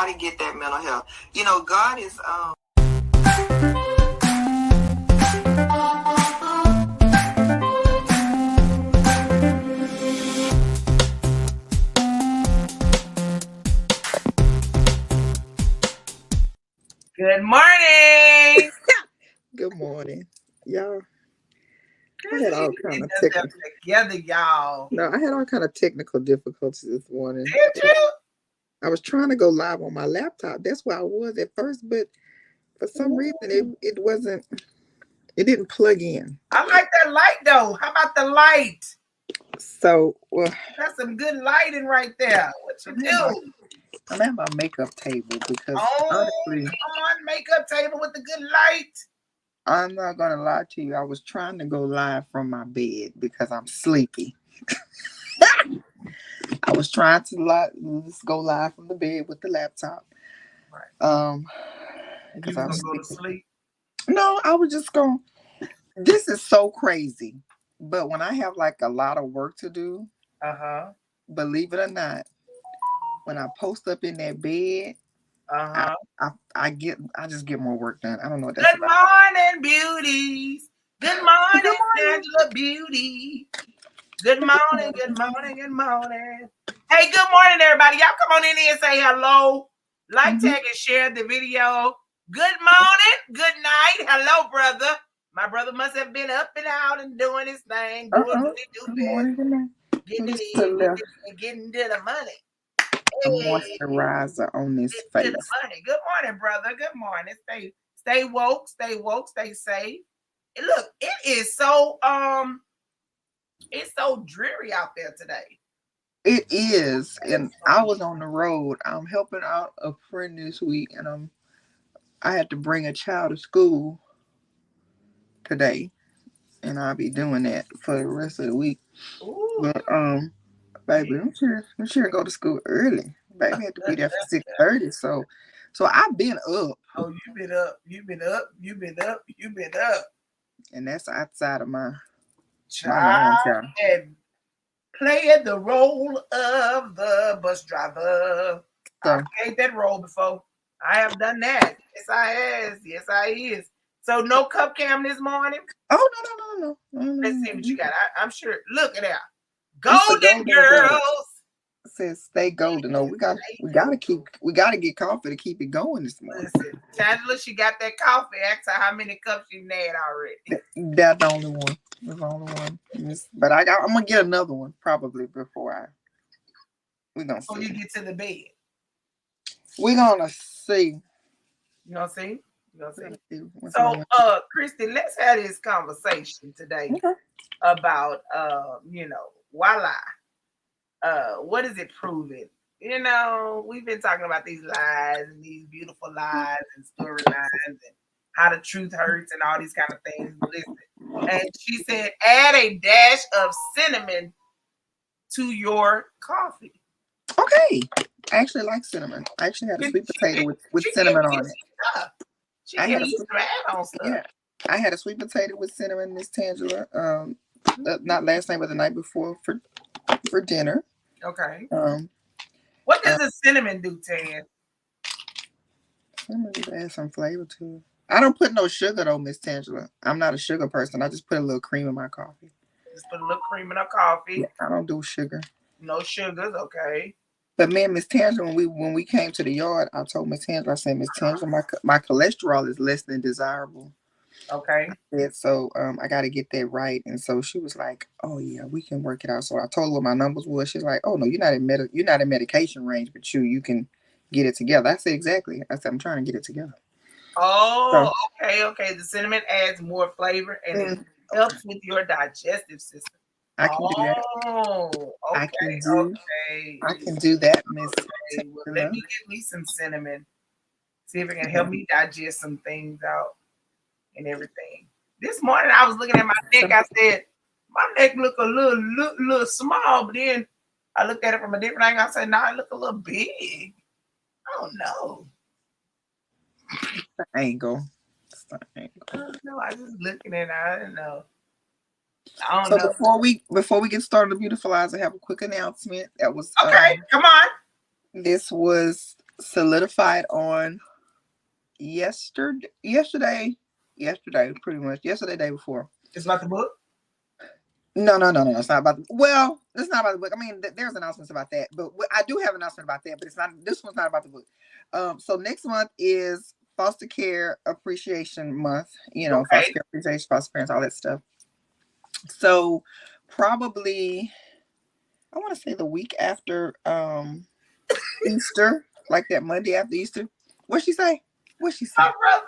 got to get that mental health. You know, God is Good morning. Good morning, y'all. I had all kind of together, y'all. No, I had all kind of technical difficulties this morning. Did you? I was trying to go live on my laptop. That's where I was at first, but for some reason it wasn't. It didn't plug in. I like that light though. How about the light? So, well, that's some good lighting right there. What you do? I'm at my makeup table because honestly, come on, makeup table with the good light. I'm not gonna lie to you. I was trying to go live from my bed because I'm sleepy. I was trying to go live from the bed with the laptop. Right. Because I was going to sleep. No, I was just going. This is so crazy, but when I have like a lot of work to do, believe it or not, when I post up in that bed, I just get more work done. I don't know what that's about. Good morning, beauties. Good morning, Angela Beauty. Good morning, good morning, good morning. Hey, good morning, everybody. Y'all come on in here and say hello. Like, tag, and share the video. Good morning, good night. Hello, brother. My brother must have been up and out and doing his thing. Doing what he do best. Getting it in and getting to the money. A moisturizer on this face. Good morning, brother. Good morning. Stay woke, stay safe. And look, it is so it's so dreary out there today. It is, and I was on the road. I'm helping out a friend this week, and I had to bring a child to school today, and I'll be doing that for the rest of the week. Ooh. But baby, I'm sure go to school early. Baby had to be there for 6:30. So I've been up. Oh, you've been up. And that's outside of my child. And playing the role of the bus driver. So, I played that role before. I have done that. Yes, I has. Yes, I is. So no cup cam this morning? Oh, no. Let's see what you got. I'm sure. Look at that. Golden girls. It says stay golden. No, we gotta get coffee to keep it going this morning. Listen, Angela, she got that coffee. Ask her how many cups she made already. That's the only one. That's the only one. But I'm gonna get another one probably before we're gonna see. Oh, you get to the bed. We're gonna see. You gonna see? So, Kristi, let's have this conversation today about, voila. What is it proving? You know, we've been talking about these lies and these beautiful lies and storylines and how the truth hurts and all these kind of things. Listen, and she said, add a dash of cinnamon to your coffee. Okay. I actually like cinnamon. I actually had a sweet potato with cinnamon on it. I had a sweet potato with cinnamon, Miss Tangela. Not last night, but the night before for dinner. Okay. What does the cinnamon do, Tan? Cinnamon just add some flavor to it. I don't put no sugar though, Miss Tangela. I'm not a sugar person. I just put a little cream in my coffee. Just put a little cream in our coffee. Yeah, I don't do sugar. No sugars, okay. But man, Miss Tangela, when we came to the yard, I told Miss Tangela, I said, Miss Tangela, my cholesterol is less than desirable. Okay. I said, so I got to get that right. And so she was like, oh yeah, we can work it out. So I told her what my numbers was. She's like, oh no, you're not in medication range, but you can get it together. I said, exactly. I said, I'm trying to get it together. Oh, so, okay. The cinnamon adds more flavor and it helps with your digestive system. I can do that. Oh, okay. I can do that, Miss. Okay. Well, let me get me some cinnamon. See if it can help me digest some things out and everything. This morning I was looking at my neck. I said, my neck look a little small, but then I looked at it from a different angle. I said, no, it look a little big. I don't know. Angle. I don't know. I just looking at it. I don't know. So before we get started, the beautiful eyes, I have a quick announcement. That was okay. Come on. This was solidified on yesterday, pretty much yesterday, day before. It's about the book? No. It's not about well, it's not about the book. I mean, there's announcements about that, but I do have an announcement about that, but it's not. This one's not about the book. So next month is Foster Care Appreciation Month. Foster care appreciation, foster parents, all that stuff. So probably, I want to say the week after Easter, like that Monday after Easter. What'd she say? My brother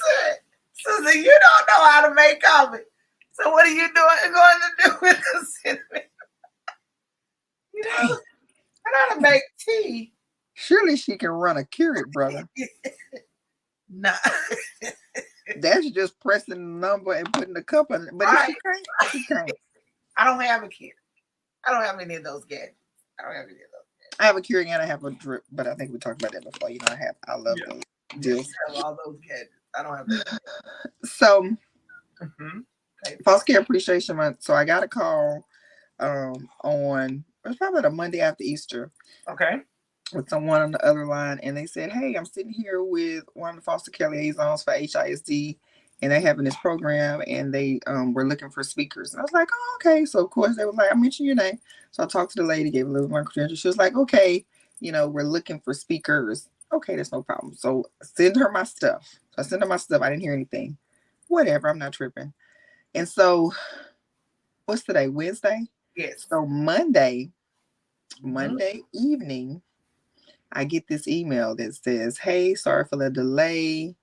said, Susan, you don't know how to make coffee. So what are you going to do with the cinnamon? You know, I know how to make tea. Surely she can run a Keurig, brother. Nah. That's just pressing the number and putting the cup in it. But if she can't. I don't have a Keurig. I don't have any of those gadgets. I have a Keurig and I have a drip, but I think we talked about that before. I love those deals. I have all those gadgets. I don't have that. So, Foster Care Appreciation Month. So I got a call on, it was probably the Monday after Easter. Okay. With someone on the other line, and they said, "Hey, I'm sitting here with one of the foster care liaisons for HISD, and they're having this program, and they were looking for speakers." And I was like, "Oh, okay." So of course they were like, "I mentioned your name." So I talked to the lady, gave a little more credentials. She was like, "Okay, we're looking for speakers." Okay, that's no problem. So send her my stuff. So I sent her my stuff. I didn't hear anything. Whatever, I'm not tripping. And so, what's today? Wednesday. Yes. So Monday evening, I get this email that says, "Hey, sorry for the delay,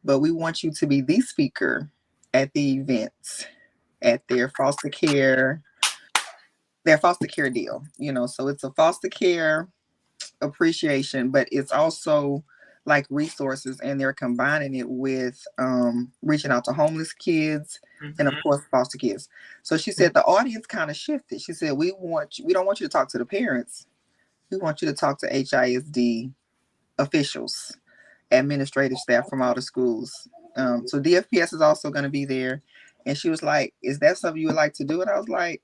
but we want you to be the speaker at the event at their foster care deal." So it's a foster care appreciation, but it's also like resources, and they're combining it with reaching out to homeless kids and of course foster kids. So she said the audience kind of shifted. She said, we don't want you to talk to the parents. We want you to talk to HISD officials, administrative staff from all the schools. So DFPS is also going to be there. And she was like, "Is that something you would like to do?" And I was like,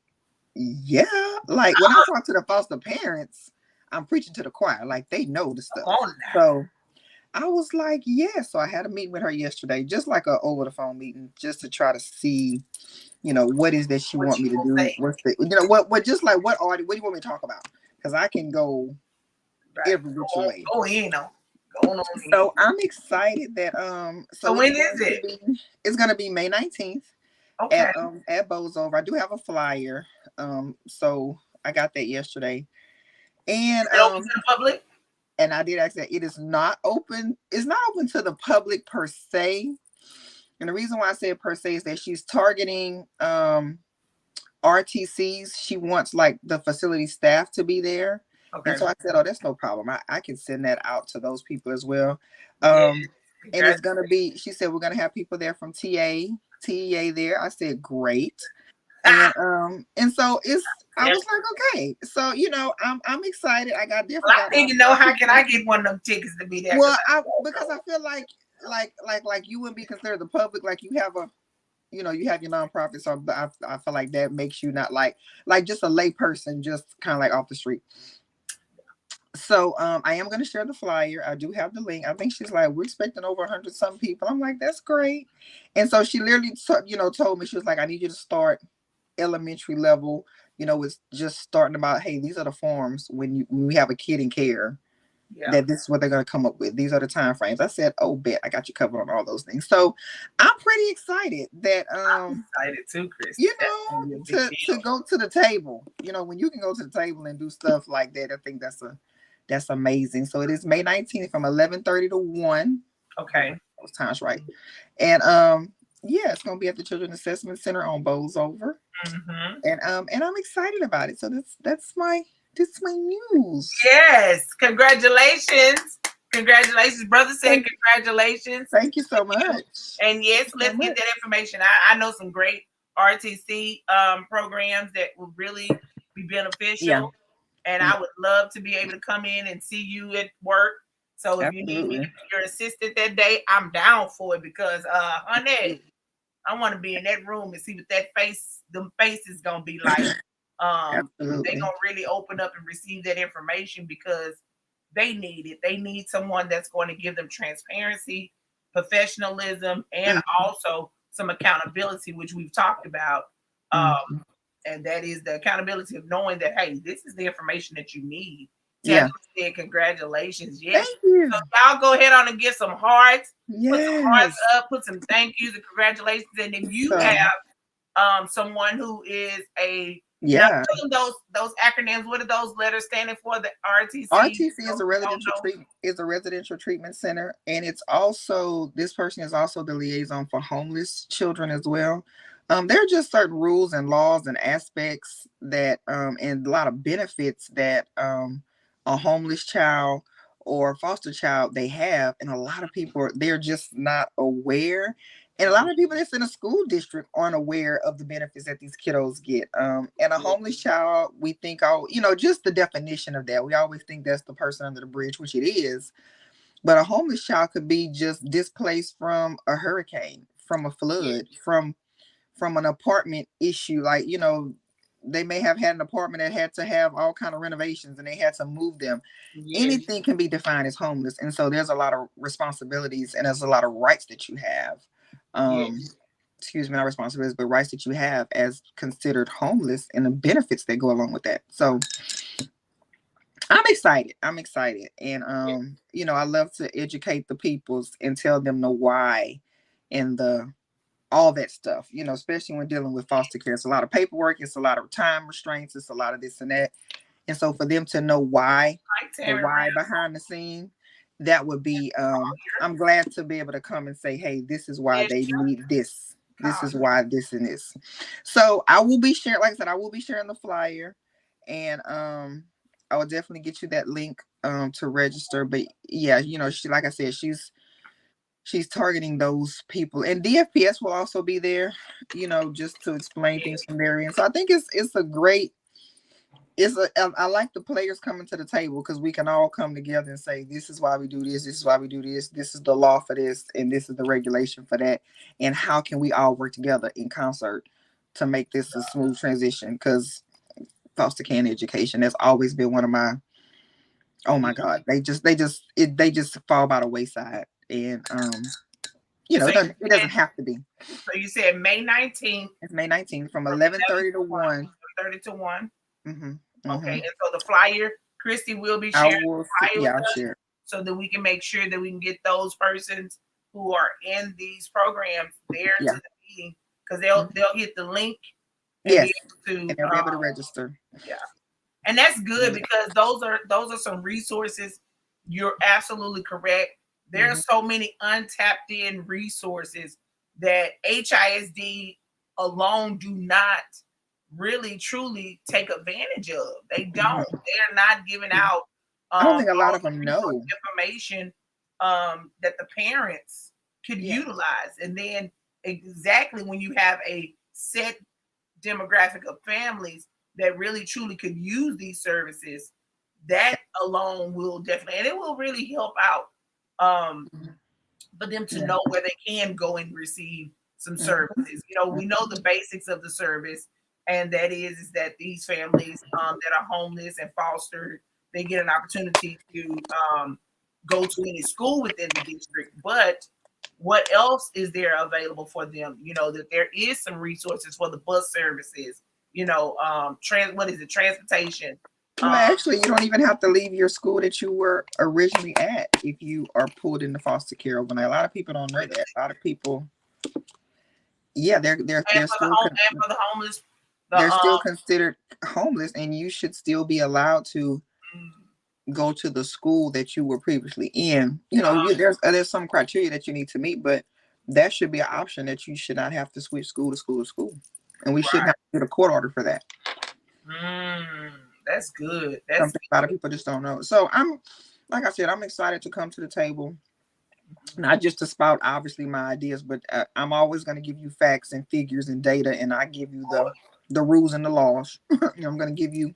"Yeah." Like when I talk to the foster parents, I'm preaching to the choir. Like they know the stuff. So I was like, "Yeah." So I had a meeting with her yesterday, just like a over the phone meeting, just to try to see, what is that she want me to do? What's the, what just like what do you want me to talk about? Because I can go every which way. So I'm excited that So when is it? It's gonna be May 19th at Bo's Over. I do have a flyer. So I got that yesterday. And open to the public? And I did ask that it is not open. It's not open to the public per se. And the reason why I said per se is that she's targeting RTCs. She wants like the facility staff to be there. Okay. And so I said, "Oh, that's no problem. I can send that out to those people as well." And it's gonna be, she said, "We're gonna have people there from TEA there." I said, "Great." And so I was like, okay. So I'm excited. I got different. Well, I think how can I get one of them tickets to be there? Well, because I feel like you wouldn't be considered the public, like you have you have your nonprofit, so I feel like that makes you not like just a lay person, just kind of like off the street. So I am going to share the flyer. I do have the link. I think she's like, "We're expecting over 100 some people." I'm like, "That's great." And so she literally told me, she was like, "I need you to start elementary level, with just starting about, hey, these are the forms when we have a kid in care. Yeah. That this is what they're going to come up with. These are the time frames." I said, "Oh, bet, I got you covered on all those things." So I'm pretty excited that I'm excited too, Kristi. To go to the table. When you can go to the table and do stuff like that, I think that's amazing. So it is May 19th from 11:30 to 1. Okay. Those times right. And yeah, it's gonna be at the Children's Assessment Center on Bo's Over. And I'm excited about it. So that's my news. Yes, congratulations. Brother said congratulations. Thank you so much. And yes, let's get that information. I know some great RTC programs that will really be beneficial. Yeah. And I would love to be able to come in and see you at work. So if you need me to be your assistant that day, I'm down for it because honey, I want to be in that room and see what them faces gonna be like. They're gonna really open up and receive that information because they need it. They need someone that's going to give them transparency, professionalism, and also some accountability, which we've talked about. And that is the accountability of knowing that, hey, this is the information that you need. Tammy said, congratulations. Yes. Thank you. So y'all go ahead on and get some hearts. Yes. Put some hearts up, put some thank yous and congratulations. And if you have someone who is a those acronyms, what are those letters standing for? The RTC. RTC is a residential treatment center, and it's also, this person is also the liaison for homeless children as well. There are just certain rules and laws and aspects that and a lot of benefits that a homeless child or foster child they have, and a lot of people they're just not aware. And a lot of people that's in a school district aren't aware of the benefits that these kiddos get. And a homeless child, we think, just the definition of that. We always think that's the person under the bridge, which it is. But a homeless child could be just displaced from a hurricane, from a flood, from an apartment issue. Like, they may have had an apartment that had to have all kind of renovations and they had to move them. Anything can be defined as homeless. And so there's a lot of responsibilities and there's a lot of rights that you have. Excuse me, not responsibilities, but rights that you have as considered homeless and the benefits that go along with that. So I'm excited. And, I love to educate the peoples and tell them the why and all that stuff, especially when dealing with foster care. It's a lot of paperwork. It's a lot of time restraints. It's a lot of this and that. And so for them to know why, the why behind the scene, that would be, I'm glad to be able to come and say, hey, this is why they need this. This is why this and this. So I will be sharing, like I said, I will be sharing the flyer, and I will definitely get you that link to register. But yeah, she, like I said, she's targeting those people, and DFPS will also be there, just to explain things from their end. So I think it's a great. I like the players coming to the table because we can all come together and say, this is why we do this. This is why we do this. This is the law for this. And this is the regulation for that. And how can we all work together in concert to make this a smooth transition? Because foster care education has always been one of my, oh my God, they just fall by the wayside. And, it doesn't have to be. So you said May 19th. It's May 19th from 11:30 to 1. 30 to 1. Mm-hmm. Okay, and so the flyer, Kristi will be sharing the flyer with us, share, so that we can make sure that we can get those persons who are in these programs there to the meeting, because they'll hit the link and be able to, they'll be able to register. Yeah, and that's good because those are some resources. You're absolutely correct. There are so many untapped in resources that HISD alone do not really truly take advantage of. They don't. They're not giving out I don't think a lot of them know information that the parents could utilize. And then exactly when you have a set demographic of families that really truly could use these services, that alone will definitely, and it will really help out for them to know where they can go and receive some services. We know the basics of the service. And that is that these families that are homeless and fostered, they get an opportunity to go to any school within the district. But what else is there available for them? That there is some resources for the bus services. Transportation. Well, actually, you don't even have to leave your school that you were originally at if you are pulled into foster care overnight. A lot of people don't know that. A lot of people, they're still for the homeless. They're still considered homeless, and you should still be allowed to go to the school that you were previously in. There's some criteria that you need to meet, but that should be an option that you should not have to switch school to school to school. And we shouldn't have to get a court order for that. That's good. Something a lot of people just don't know. So like I said, I'm excited to come to the table, not just to spout obviously my ideas, but I'm always going to give you facts and figures and data, and I give you the rules and the laws. I'm going to give you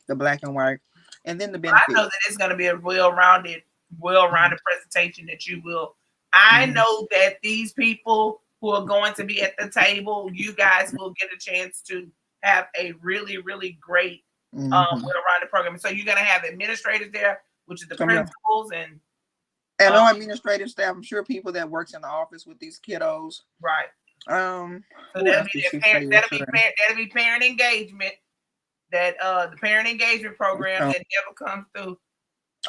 the black and white, and then the benefits. I know that it's going to be a well-rounded presentation that you will. I know that these people who are going to be at the table, you guys will get a chance to have a really, really great well-rounded program. So you're going to have administrators there, which is the principals and no administrative staff. I'm sure people that works in the office with these kiddos. Right. So that'll be parent engagement. That the parent engagement program that never comes through.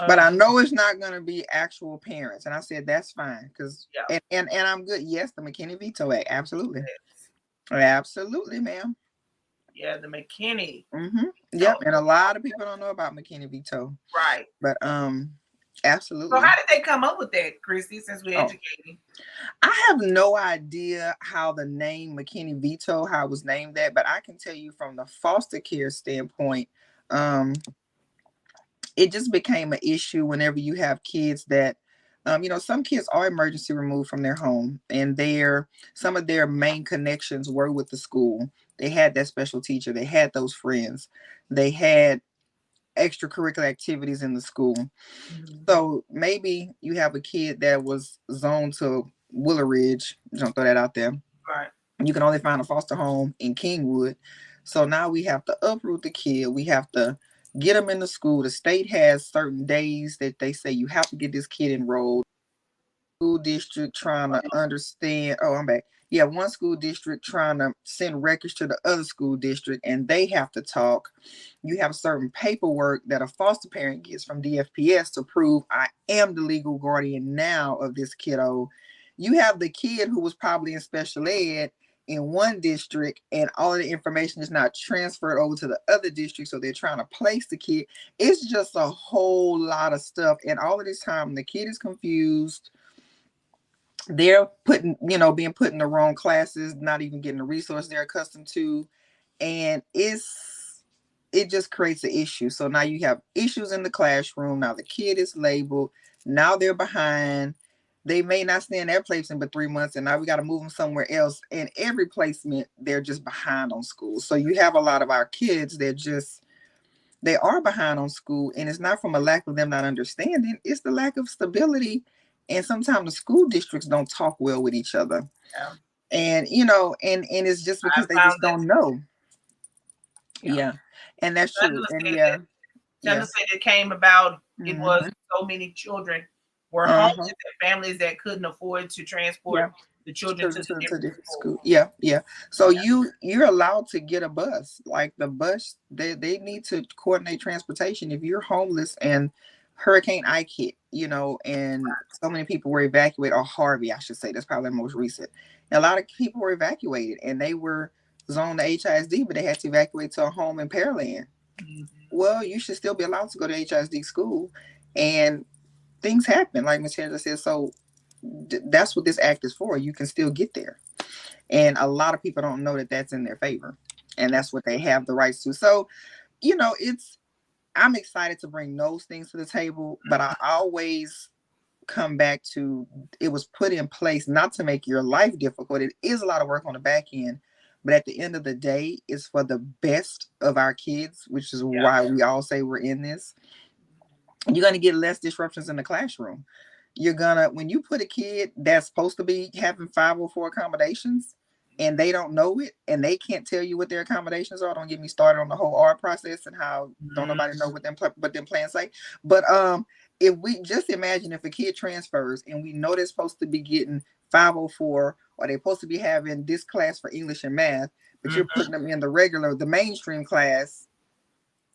But I know it's not going to be actual parents, and I said that's fine because and I'm good. Yes, the McKinney Veto Act, absolutely, absolutely, ma'am. Yeah, the McKinney. Yep, and a lot of people don't know about McKinney Veto. Right. But absolutely. So how did they come up with that, Kristi? Since we're educating, I have no idea how the name McKinney Veto, how it was named that, but I can tell you from the foster care standpoint, it just became an issue whenever you have kids that, some kids are emergency removed from their home, and some of their main connections were with the school. They had that special teacher. They had those friends. They had extracurricular activities in the school. So maybe you have a kid that was zoned to Willow Ridge. Don't throw that out there. Right. You can only find a foster home in Kingwood. So now we have to uproot the kid. We have to get them in the school. The state has certain days that they say you have to get this kid enrolled. School district trying to understand. Oh, I'm back. Yeah, one school district trying to send records to the other school district, and they have to talk. You have certain paperwork that a foster parent gets from DFPS to prove I am the legal guardian now of this kiddo. You have the kid who was probably in special ed in one district, and all of the information is not transferred over to the other district, so they're trying to place the kid. It's just a whole lot of stuff, and all of this time the kid is confused. They're being put in the wrong classes, not even getting the resource they're accustomed to, and it just creates an issue. So now you have issues in the classroom. Now the kid is labeled. Now they're behind. They may not stay in their placement but 3 months, and now we got to move them somewhere else. And every placement, they're just behind on school. So you have a lot of our kids that they are behind on school, and it's not from a lack of them not understanding. It's the lack of stability. And sometimes the school districts don't talk well with each other. Yeah. And, and it's just because they just don't know. Yeah. And that's true. And said it came about, it was so many children were homeless and families that couldn't afford to transport the children to the different school. Yeah. So you're allowed to get a bus. Like the bus, they need to coordinate transportation. If you're homeless and Hurricane Ike hit, and so many people were evacuated, or Harvey, I should say, that's probably the most recent. And a lot of people were evacuated, and they were zoned to HISD, but they had to evacuate to a home in Pearland. Well, you should still be allowed to go to HISD school, and things happen, like Ms. Hendra said. So that's what this act is for. You can still get there, and a lot of people don't know that that's in their favor, and that's what they have the rights to. So, I'm excited to bring those things to the table, but I always come back to, it was put in place not to make your life difficult. It is a lot of work on the back end, but at the end of the day, it's for the best of our kids, which is why we all say we're in this. You're going to get less disruptions in the classroom. When you put a kid that's supposed to be having 504 accommodations, and they don't know it, and they can't tell you what their accommodations are. Don't get me started on the whole R process and how don't nobody know what them plans say. But if we just imagine if a kid transfers and we know they're supposed to be getting 504, or they're supposed to be having this class for English and math, but you're putting them in the mainstream class.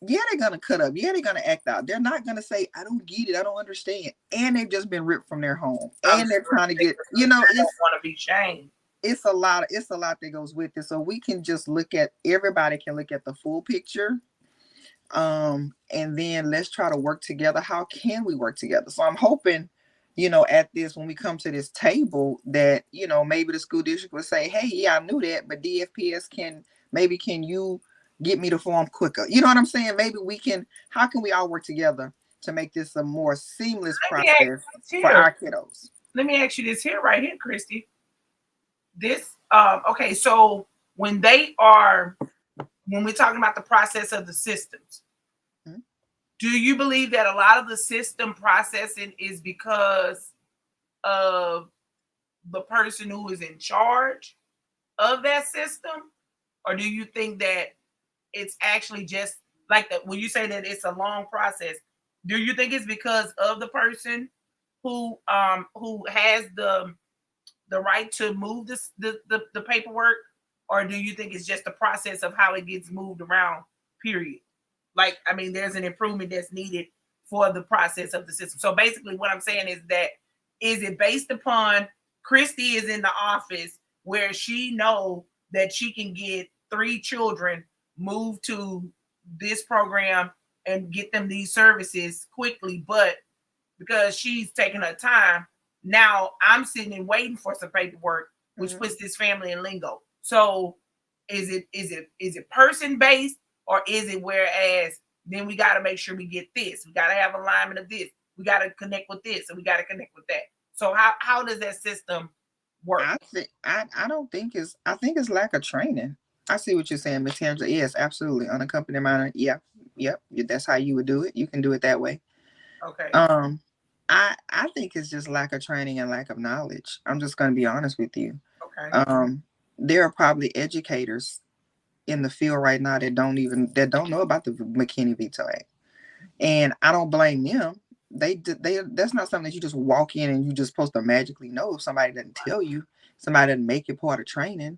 Yeah, they're gonna cut up. Yeah, they're gonna act out. They're not gonna say, "I don't get it. I don't understand." And they've just been ripped from their home, and they're trying to get. They don't want to be shamed. It's a lot that goes with it. So we can just everybody can look at the full picture. And then let's try to work together. How can we work together? So I'm hoping, at this, when we come to this table, that, maybe the school district will say, hey, yeah, I knew that, but DFPS can you get me the form quicker? You know what I'm saying? Maybe how can we all work together to make this a more seamless process for our kiddos? Let me ask you this right here, Kristi. This okay, so when we're talking about the process of the systems, do you believe that a lot of the system processing is because of the person who is in charge of that system, or do you think that it's actually just like that when you say that it's a long process, Do you think it's because of the person who has the right to move the paperwork, or do you think it's just the process of how it gets moved around, period? Like, I mean, there's an improvement that's needed for the process of the system. So basically what I'm saying is that, is it based upon Kristi is in the office where she know that she can get 3 children moved to this program and get them these services quickly, but because she's taking her time, now I'm sitting and waiting for some paperwork, which puts this family in lingo. So is it person based, or is it whereas then we got to make sure we get this, we got to have alignment of this, we got to connect with this, and we got to connect with that. So how does that system work? I don't think it's, I think it's lack of training. I see what you're saying, Ms. Angela. Yes, absolutely. Unaccompanied minor. Yeah, yep. That's how you would do it. You can do it that way. Okay. I think it's just lack of training and lack of knowledge. I'm just going to be honest with you. Okay. There are probably educators in the field right now that don't know about the McKinney Veto Act, and I don't blame them. They that's not something that you just walk in and you just supposed to magically know if somebody doesn't tell you, somebody doesn't make it part of training.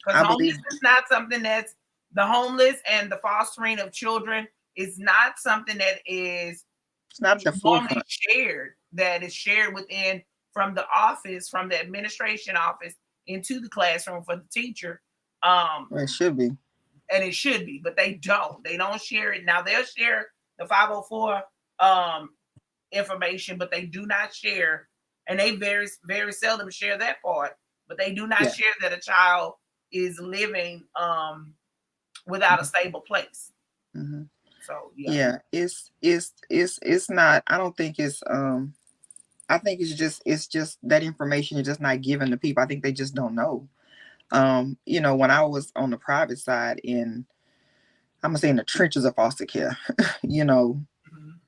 Because homeless is not something that's, the homeless and the fostering of children is not something that is, it's not the forefront shared, that is shared within, from the office, from the administration office into the classroom for the teacher. It should be. And it should be, but they don't share it. Now they'll share the 504 information, but they do not share, and they very, very seldom share that part, but they do not share that a child is living without a stable place. Mm-hmm. So it's not, I don't think it's I think it's just that information is just not given to people. I think they just don't know. You know, when I was on the private side in, I'm gonna say in the trenches of foster care, you know,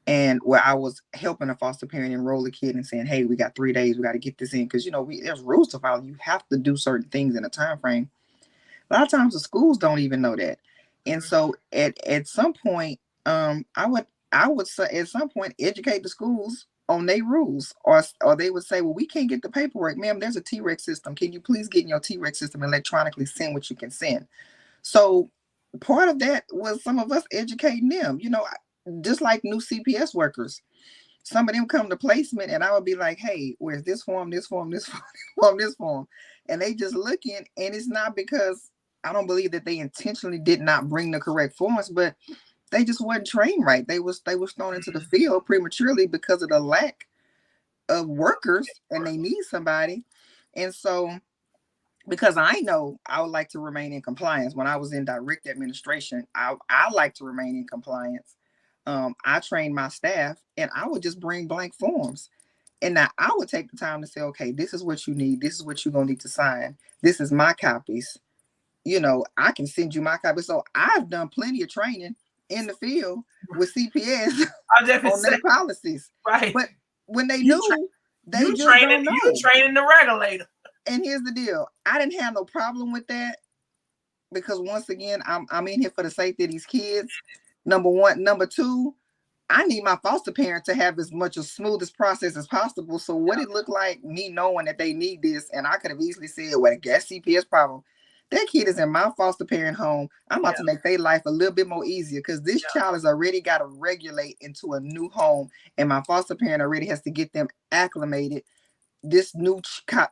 and where I was helping a foster parent enroll a kid and saying, hey, we got 3 days, we got to get this in, because you know there's rules to follow. You have to do certain things in a time frame. A lot of times the schools don't even know that, and so at some point, I would say at some point educate the schools on their rules, or they would say, well, we can't get the paperwork, ma'am. There's a T-Rex system. Can you please get in your T-Rex system electronically send what you can send? So part of that was some of us educating them. You know, just like new CPS workers. Some of them come to placement and I would be like, hey, where's this form, this form, this form, this form? And they just looking, and it's not because I don't believe that they intentionally did not bring the correct forms, but they just weren't trained right. They was thrown into the field prematurely because of the lack of workers, and they need somebody. And so because I know I would like to remain in compliance. When I was in direct administration, I like to remain in compliance. I trained my staff, and I would just bring blank forms. And now I would take the time to say, okay, this is what you need. This is what you're going to need to sign. This is my copies. You know, I can send you my copies. So I've done plenty of training in the field with CPS on their policies. Right. But when they do, they just don't know. You training the regulator. And here's the deal. I didn't have no problem with that, because once again, I'm in here for the safety of these kids. Number one. Number two, I need my foster parent to have as much as smoothest process as possible. So what it looked like, me knowing that they need this, and I could have easily said, well, a gas CPS problem. That kid is in my foster parent home. I'm about to make their life a little bit more easier, because this child has already got to regulate into a new home, and my foster parent already has to get them acclimated, this new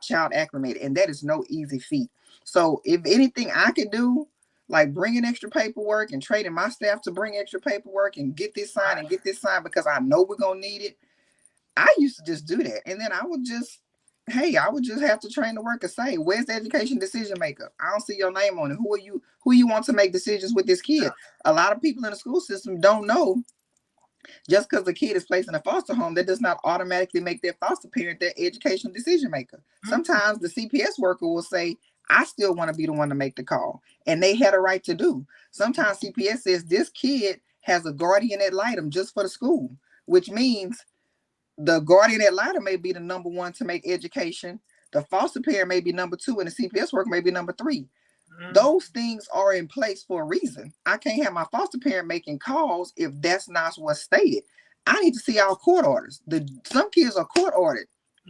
child acclimated, and that is no easy feat. So if anything I could do, like bringing extra paperwork and training my staff to bring extra paperwork and get this signed and get this signed, because I know we're gonna need it, I used to just do that. And then I would just have to train the worker, say, where's the education decision maker? I don't see your name on it. Who you want to make decisions with this kid? A lot of people in the school system don't know, just because the kid is placed in a foster home, that does not automatically make their foster parent their educational decision maker. Sometimes the CPS worker will say, I still want to be the one to make the call, and they had a right to do. Sometimes CPS says this kid has a guardian ad litem just for the school, which means the guardian ad litem may be the number one to make education. The foster parent may be number two, and the CPS worker may be number three. Those things are in place for a reason. I can't have my foster parent making calls if that's not what's stated. I need to see all court orders. Some kids are court ordered.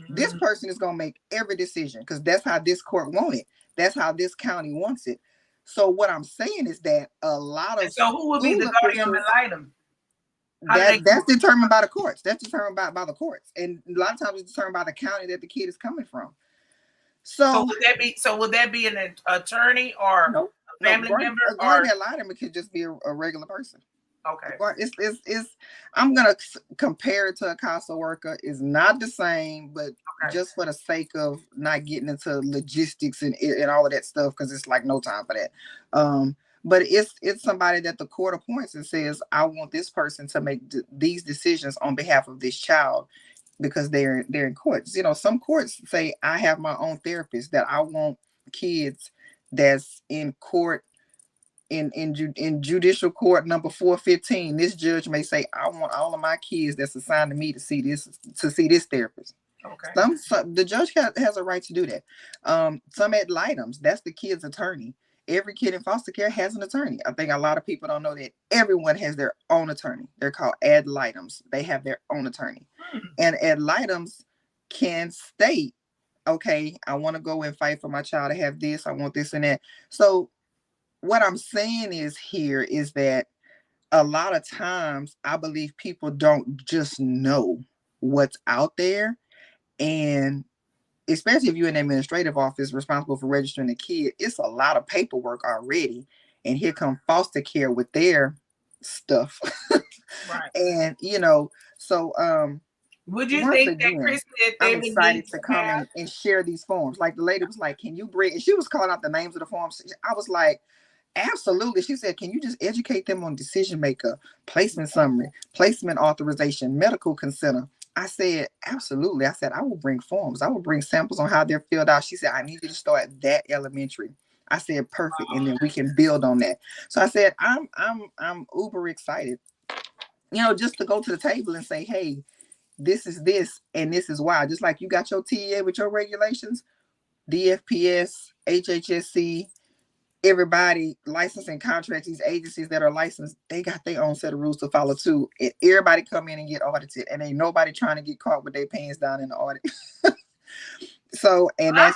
This person is going to make every decision because that's how this court wants it. That's how this county wants it. So what I'm saying is that a lot of so who will be the guardian ad litem? That's determined by the courts. That's determined by the courts, and a lot of times it's determined by the county that the kid is coming from. So would that be an attorney or a family member? A guardian ad litem could just be a regular person. Okay. It's I'm gonna compare it to a CASA worker. It's not the same, but just for the sake of not getting into logistics and all of that stuff, because it's like no time for that. But it's somebody that the court appoints and says, I want this person to make these decisions on behalf of this child because they're in courts. You know, some courts say I have my own therapist that I want kids that's in court. In judicial court number 415, this judge may say, I want all of my kids that's assigned to me to see this therapist. Okay. Some the judge has a right to do that. Some ad litems, that's the kid's attorney. Every kid in foster care has an attorney. I think a lot of people don't know that everyone has their own attorney. They're called ad litems. They have their own attorney. And ad litems can state, okay, I want to go and fight for my child to have this. I want this and that. So what I'm saying is that a lot of times I believe people don't just know what's out there. And especially if you're in the administrative office responsible for registering a kid, it's a lot of paperwork already. And here come foster care with their stuff. Right. And, you know, so would you think that Kristi, I'm excited to come and share these forms. Like the lady was like, can you bring, and she was calling out the names of the forms. I was like, absolutely. She said, can you just educate them on decision maker, placement summary, placement authorization, medical consent? I said, absolutely. I said, I will bring forms. I will bring samples on how they're filled out. She said, I need you to start at that elementary. I said, perfect. And then we can build on that. So I said, I'm uber excited, you know, just to go to the table and say, hey, this is this and this is why. Just like you got your TEA with your regulations, DFPS, HHSC, everybody licensing contracts, these agencies that are licensed, they got their own set of rules to follow too. And everybody come in and get audited, and ain't nobody trying to get caught with their pants down in the audit. So, and I'm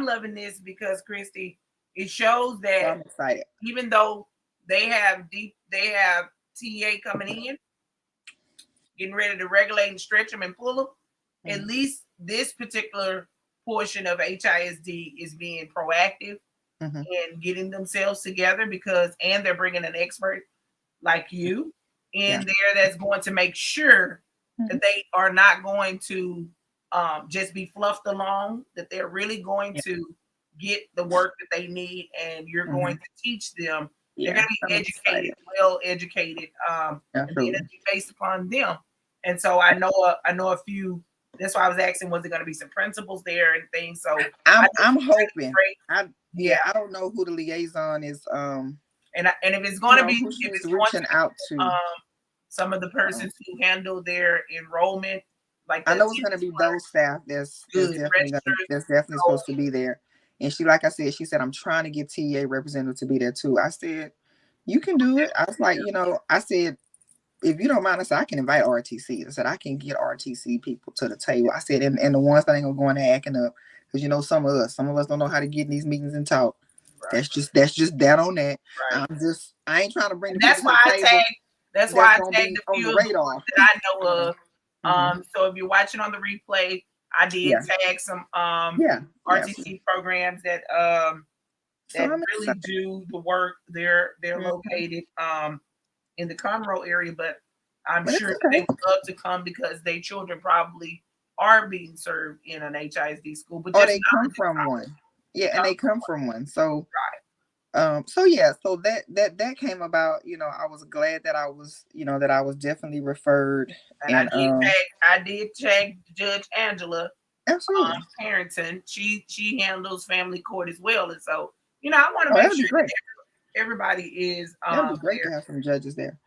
loving this because Kristi, it shows that I'm excited. Even though they have TA coming in, getting ready to regulate and stretch them and pull them, at least this particular portion of HISD is being proactive and getting themselves together and they're bringing an expert like you in there that's going to make sure that they are not going to just be fluffed along, that they're really going to get the work that they need, and you're going to teach them. They're going to be educated, well educated, and then it'll be based upon them. And so I know a few. That's why I was asking, was it going to be some principals there and things? So I'm hoping. I don't know who the liaison is. And if it's going to be, if it's reaching out to some of the persons who handle their enrollment, like I know it's going to be those staff that's definitely supposed to be there. And she, like I said, she said, I'm trying to get TEA representative to be there too. I said, you can do it. I was like, you know, I said, if you don't mind, I said, I can invite RTC. I said, I can get RTC people to the table. I said, and the ones that ain't gonna go in there acting up, because you know, some of us don't know how to get in these meetings and talk. Right. That's just that on that. Right. I ain't trying to bring. That's why I tagged. That's why I tagged a few of the ones that I know of. So if you're watching on the replay, I did tag some RTC programs that really do the work. They're located in the Conroe area, but I'm sure they would love to come because their children probably are being served in an HISD school. But they come from one. Yeah, and they come from one. So so that came about. You know, I was glad that I was definitely referred. And I did tag Judge Angela Harrington. She handles family court as well, and so you know I want to make sure that everybody is. That'd be great to have some judges there.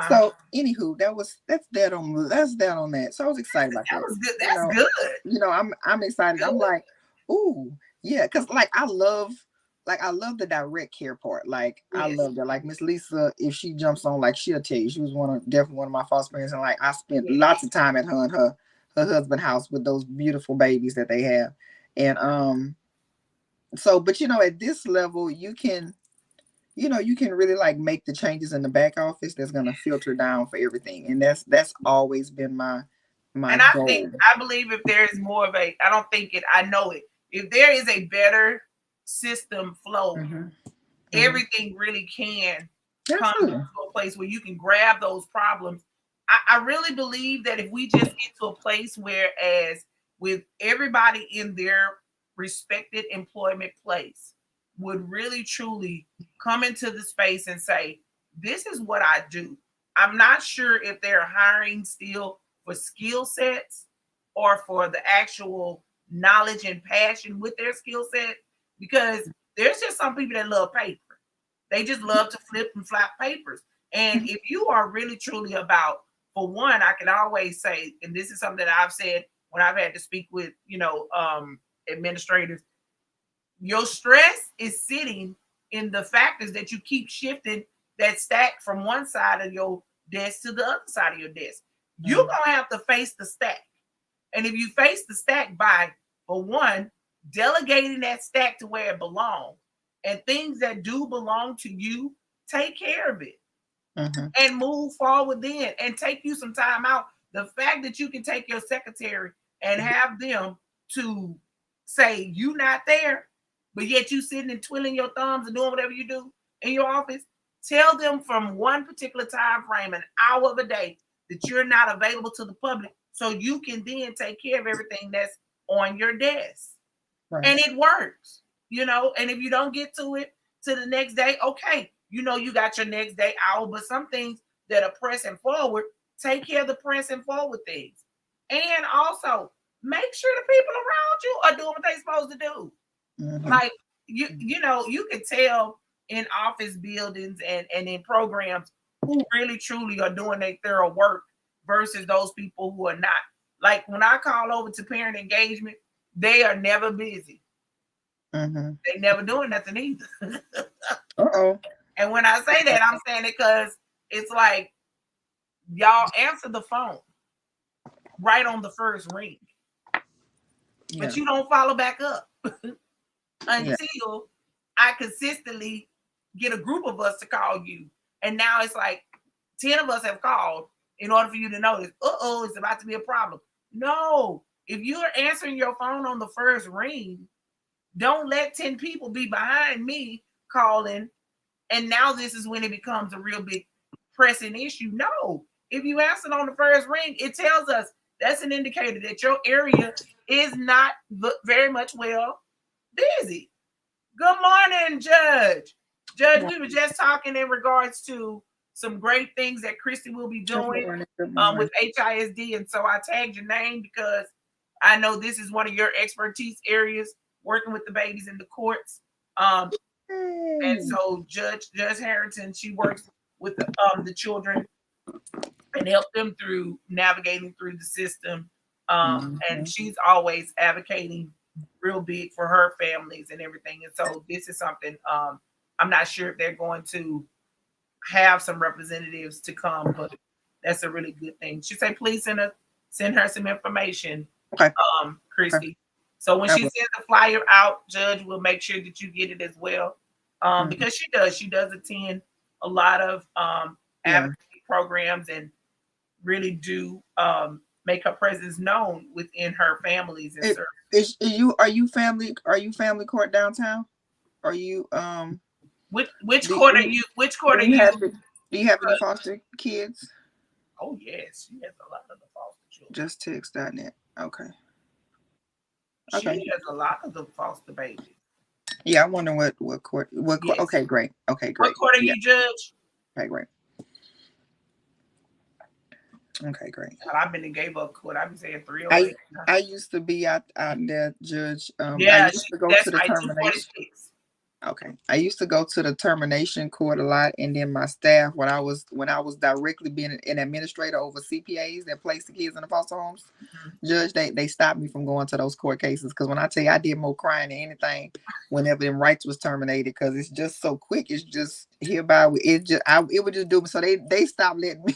So, anywho, that's that on that. So I was excited about that. That was good. That's good. You know, I'm excited. Good. I'm like, ooh, yeah, because like I love like I love the direct care part. Like I Yes. love that. Like Miss Lisa, if she jumps on, like she'll tell you she was definitely one of my foster parents, and like I spent lots of time at her and her husband house with those beautiful babies that they have. And so, but at this level you can really like make the changes in the back office that's gonna filter down for everything. And that's always been my and goal. I believe if there is more of a, I don't think it, I know it. If there is a better system flow, everything really can come to a place where you can grab those problems. I really believe that if we just get to a place where, as with everybody in their respected employment place, would really truly come into the space and say, this is what I do. I'm not sure if they're hiring still for skill sets or for the actual knowledge and passion with their skill set, because there's just some people that love paper. They just love to flip and flap papers. And if you are really truly about, for one, I can always say, and this is something that I've said when I've had to speak with, administrators, your stress is sitting in the factors that you keep shifting that stack from one side of your desk to the other side of your desk. You're going to have to face the stack. And if you face the stack by, for one, delegating that stack to where it belongs, and things that do belong to you, take care of it and move forward then, and take you some time out. The fact that you can take your secretary and have them to say you not there, but yet you sitting and twiddling your thumbs and doing whatever you do in your office, tell them from one particular time frame, an hour of a day, that you're not available to the public, so you can then take care of everything that's on your desk. Right. And it works, and if you don't get to it to the next day, okay, you got your next day hour. But some things that are pressing forward, take care of the pressing forward things. And also make sure the people around you are doing what they're supposed to do. Like you can tell in office buildings and in programs who really truly are doing their thorough work versus those people who are not. Like when I call over to parent engagement, they are never busy. They never doing nothing either. And when I say that, I'm saying it because it's like y'all answer the phone right on the first ring, but you don't follow back up until I consistently get a group of us to call you. And now it's like 10 of us have called in order for you to notice, it's about to be a problem. No, if you're answering your phone on the first ring, don't let 10 people be behind me calling. And now this is when it becomes a real big pressing issue. No, if you answer on the first ring, it tells us that's an indicator that your area is not very much well busy. Good morning, Judge. Judge, we were just talking in regards to some great things that Kristi will be doing with HISD. And so I tagged your name because I know this is one of your expertise areas, working with the babies in the courts. And so Judge Harrington, she works with the children and help them through navigating through the system. And she's always advocating real big for her families and everything. And so this is something, I'm not sure if they're going to have some representatives to come, but that's a really good thing. She said, please send her some information, Kristi. Okay. So when she sends the flyer out, Judge will make sure that you get it as well. Because she does attend a lot of advocacy programs and really do make her presence known within her families and Are you family court downtown? Are you which court are you? Which court are you? Do you have any foster kids? Oh yes, she has a lot of the foster children. JustText.net. Okay. She has a lot of the foster babies. Yeah, I wonder what court. Yes. Okay, great. What court are you, Judge? Okay, great. Okay, great. I've been in gave up court. I've been saying 308. I used to be out there, Judge. Yeah, I used to go to the termination. Okay. I used to go to the termination court a lot, and then my staff, when I was directly being an administrator over CPAs that placed the kids in the foster homes, judge, they stopped me from going to those court cases, because when I tell you I did more crying than anything whenever them rights was terminated, because it's just so quick. It's just hereby it would just do me. So they stopped letting me.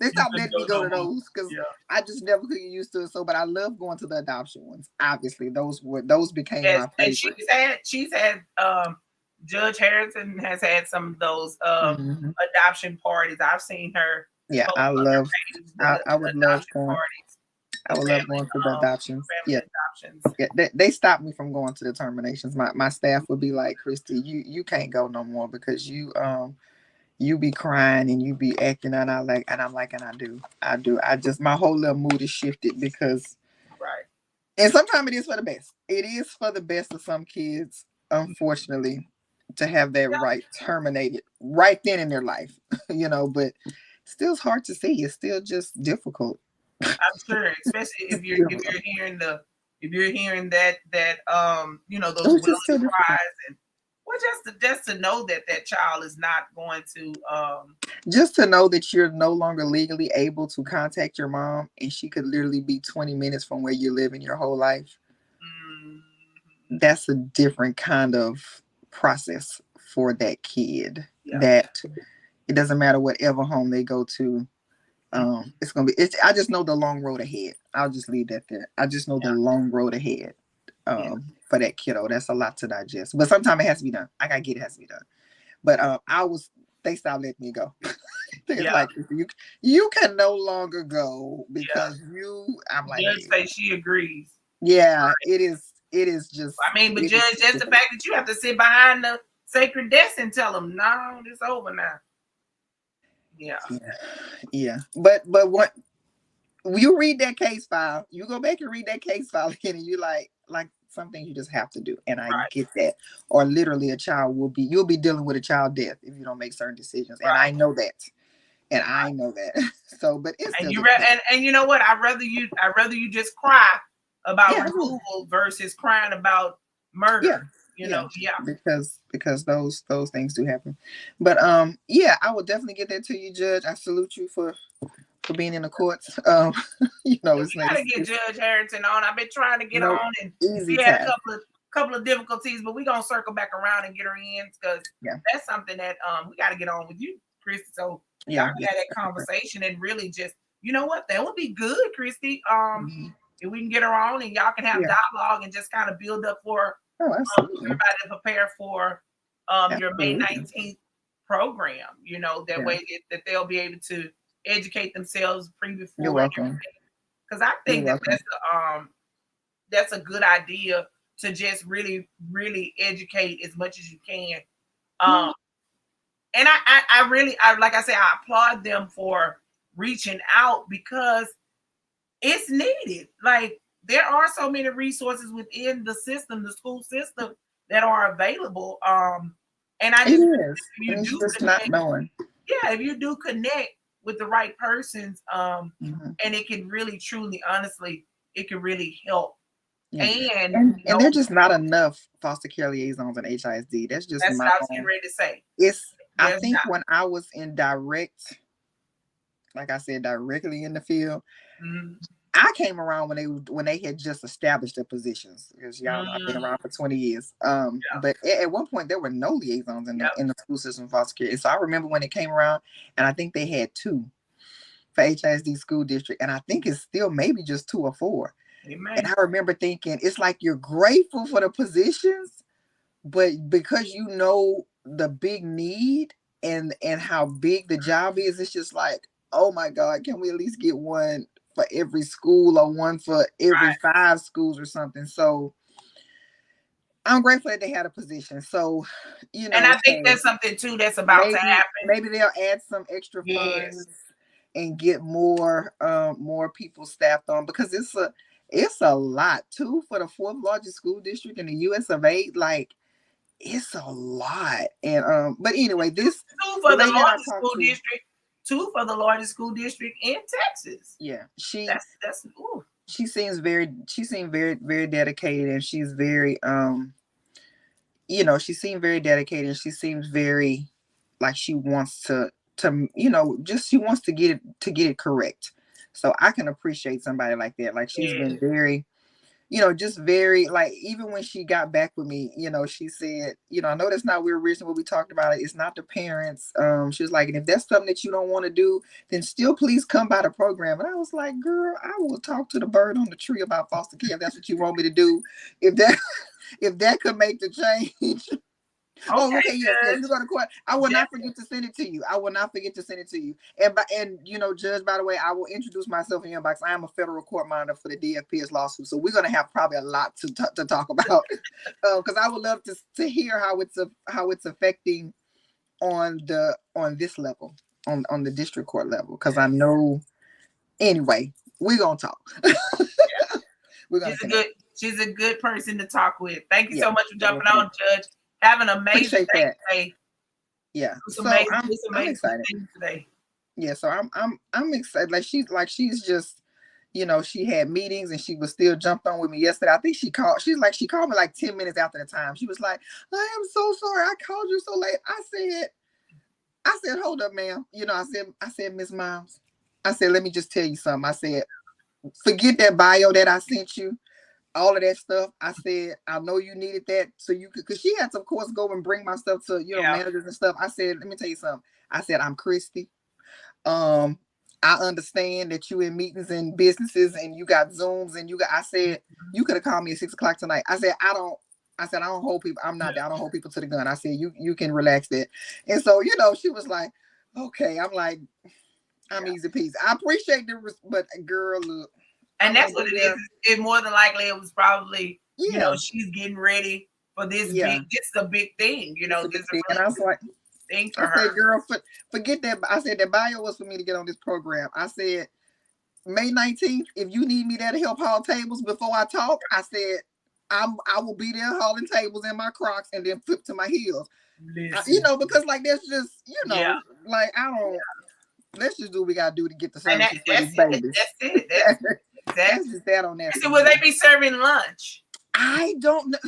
They stopped letting me go to those, because I just never could get used to it. So, but I love going to the adoption ones. Obviously, those became my favorite. And she's had Judge Harrison has had some of those adoption parties. I've seen her. Yeah, I would love going. I would love going to the adoptions. Yeah. They stopped me from going to the terminations. My staff would be like, Kristi, you can't go no more, because you be crying and you be acting, and I'm like, and I do. I just, my whole little mood is shifted, because and sometimes it is for the best. It is for the best of some kids, unfortunately, to have that right terminated right then in their life, but still it's hard to see. It's still just difficult. I'm sure, especially if you're hearing that those cries, and just to know that child is not going to just to know that you're no longer legally able to contact your mom, and she could literally be 20 minutes from where you're living your whole life. That's a different kind of process for that kid. That it doesn't matter whatever home they go to. It's gonna be. I just know the long road ahead. I'll just leave that there. I just know the long road ahead. For that kiddo, that's a lot to digest. But sometimes it has to be done. I gotta get it has to be done. But they stopped letting me go. It's like, you can no longer go because I'm like, Judge say she agrees. Yeah, it is just. I mean, but Judge, just the fact that you have to sit behind the sacred desk and tell them, no, it's over now. Yeah. But what you read that case file, you go back and read that case file again, and you like some things you just have to do. And I get that. Or literally you'll be dealing with a child death if you don't make certain decisions. And I know that. And I know that. So, but it's still and you know what? I'd rather you just cry about removal versus crying about murder. Because those things do happen. But I will definitely get that to you, Judge. I salute you for being in the courts. We gotta get Judge Harrington on. I've been trying to get on, and we had a couple of difficulties, but we're gonna circle back around and get her in, because that's something that we gotta get on with you, Kristi. So y'all can have that conversation and really just, you know what, that would be good, Kristi. If we can get her on and y'all can have dialogue and just kind of build up for everybody to prepare for your May 19th program. That way that they'll be able to educate themselves before. You're welcome. Because I think that's a good idea, to just really, really educate as much as you can. And I really, like I said, I applaud them for reaching out, because it's needed. Like, there are so many resources within the system, the school system, that are available. And I just, if you do connect with the right persons, and it can really, truly, honestly, it can really help. And there's just not enough foster care liaisons in HISD. That's what I was getting ready to say. I think when I was in directly in the field, I came around when they had just established their positions, because I've been around for 20 years. But at one point there were no liaisons in the school system foster care. So I remember when it came around, and I think they had 2 for HISD school district, and I think it's still maybe just 2 or 4. Amen. And I remember thinking, it's like you're grateful for the positions, but because you know the big need and how big the job is, it's just like, oh my God, can we at least get one for every school, or one for every 5 schools or something? So I'm grateful that they had a position. So, and I think that's something too that's about to happen. Maybe they'll add some extra funds and get more people staffed on, because it's a lot too for the 4th largest school district in the US of A. Like, it's a lot. And but anyway, this 2 for the largest school district. 2 for the largest school district in Texas. Yeah, she seems very, very, very dedicated, and she's very you know, she seemed very dedicated. She seems very like she wants to you know, just she wants to get it correct. So I can appreciate somebody like that. Like she's been very, you know, just very like, even when she got back with me, you know, she said, you know, I know that's not where originally what we talked about it. It's not the parents. She was like, and if that's something that you don't want to do, then still please come by the program. And I was like, girl, I will talk to the bird on the tree about foster care if that's what you want me to do. If that if that could make the change. Okay, yes, you're gonna quote. I will not forget to send it to you. I will not forget to send it to you. And you know, Judge, by the way, I will introduce myself in your box. I am a federal court monitor for the DFPS lawsuit, so we're gonna have probably a lot to talk about. Because I would love to hear how it's affecting on this level, on the district court level. Because I know. Anyway, we're gonna talk. We're gonna. She's a good person to talk with. Thank you so much for jumping on, Judge. Have an amazing day today. Yeah, so I'm excited today. Yeah, so I'm excited. Like she's just, you know, she had meetings and she was still jumped on with me yesterday. I think she called me like 10 minutes after the time. She was like, I am so sorry I called you so late. I said, hold up, ma'am. You know, I said, Miss Miles, I said, let me just tell you something. I said, forget that bio that I sent you. All of that stuff. I said, I know you needed that so you could, because she had to, of course, go and bring my stuff to, you know, managers and stuff. I said, let me tell you something. I said, I'm Kristi. I understand that you in meetings and businesses and you got Zooms and I said, you could have called me at 6:00 tonight. I said, I don't hold people. I don't hold people to the gun. I said, you can relax that. And so, you know, she was like, okay. I'm like, I'm easy peasy. I appreciate but girl, look. And that's what it is. It more than likely it was probably, you know, she's getting ready for this big. This is a big thing, you know. This is a really and I was like, thing for her. Said, girl, forget that. I said that bio was for me to get on this program. I said May 19th. If you need me there to help haul tables before I talk, I said I will be there hauling tables in my Crocs and then flip to my heels. You know, because like that's just, you know, like I don't. Let's just do what we gotta do to get the services for these babies. That's it. That's just that on that. So will they be serving lunch? I don't know.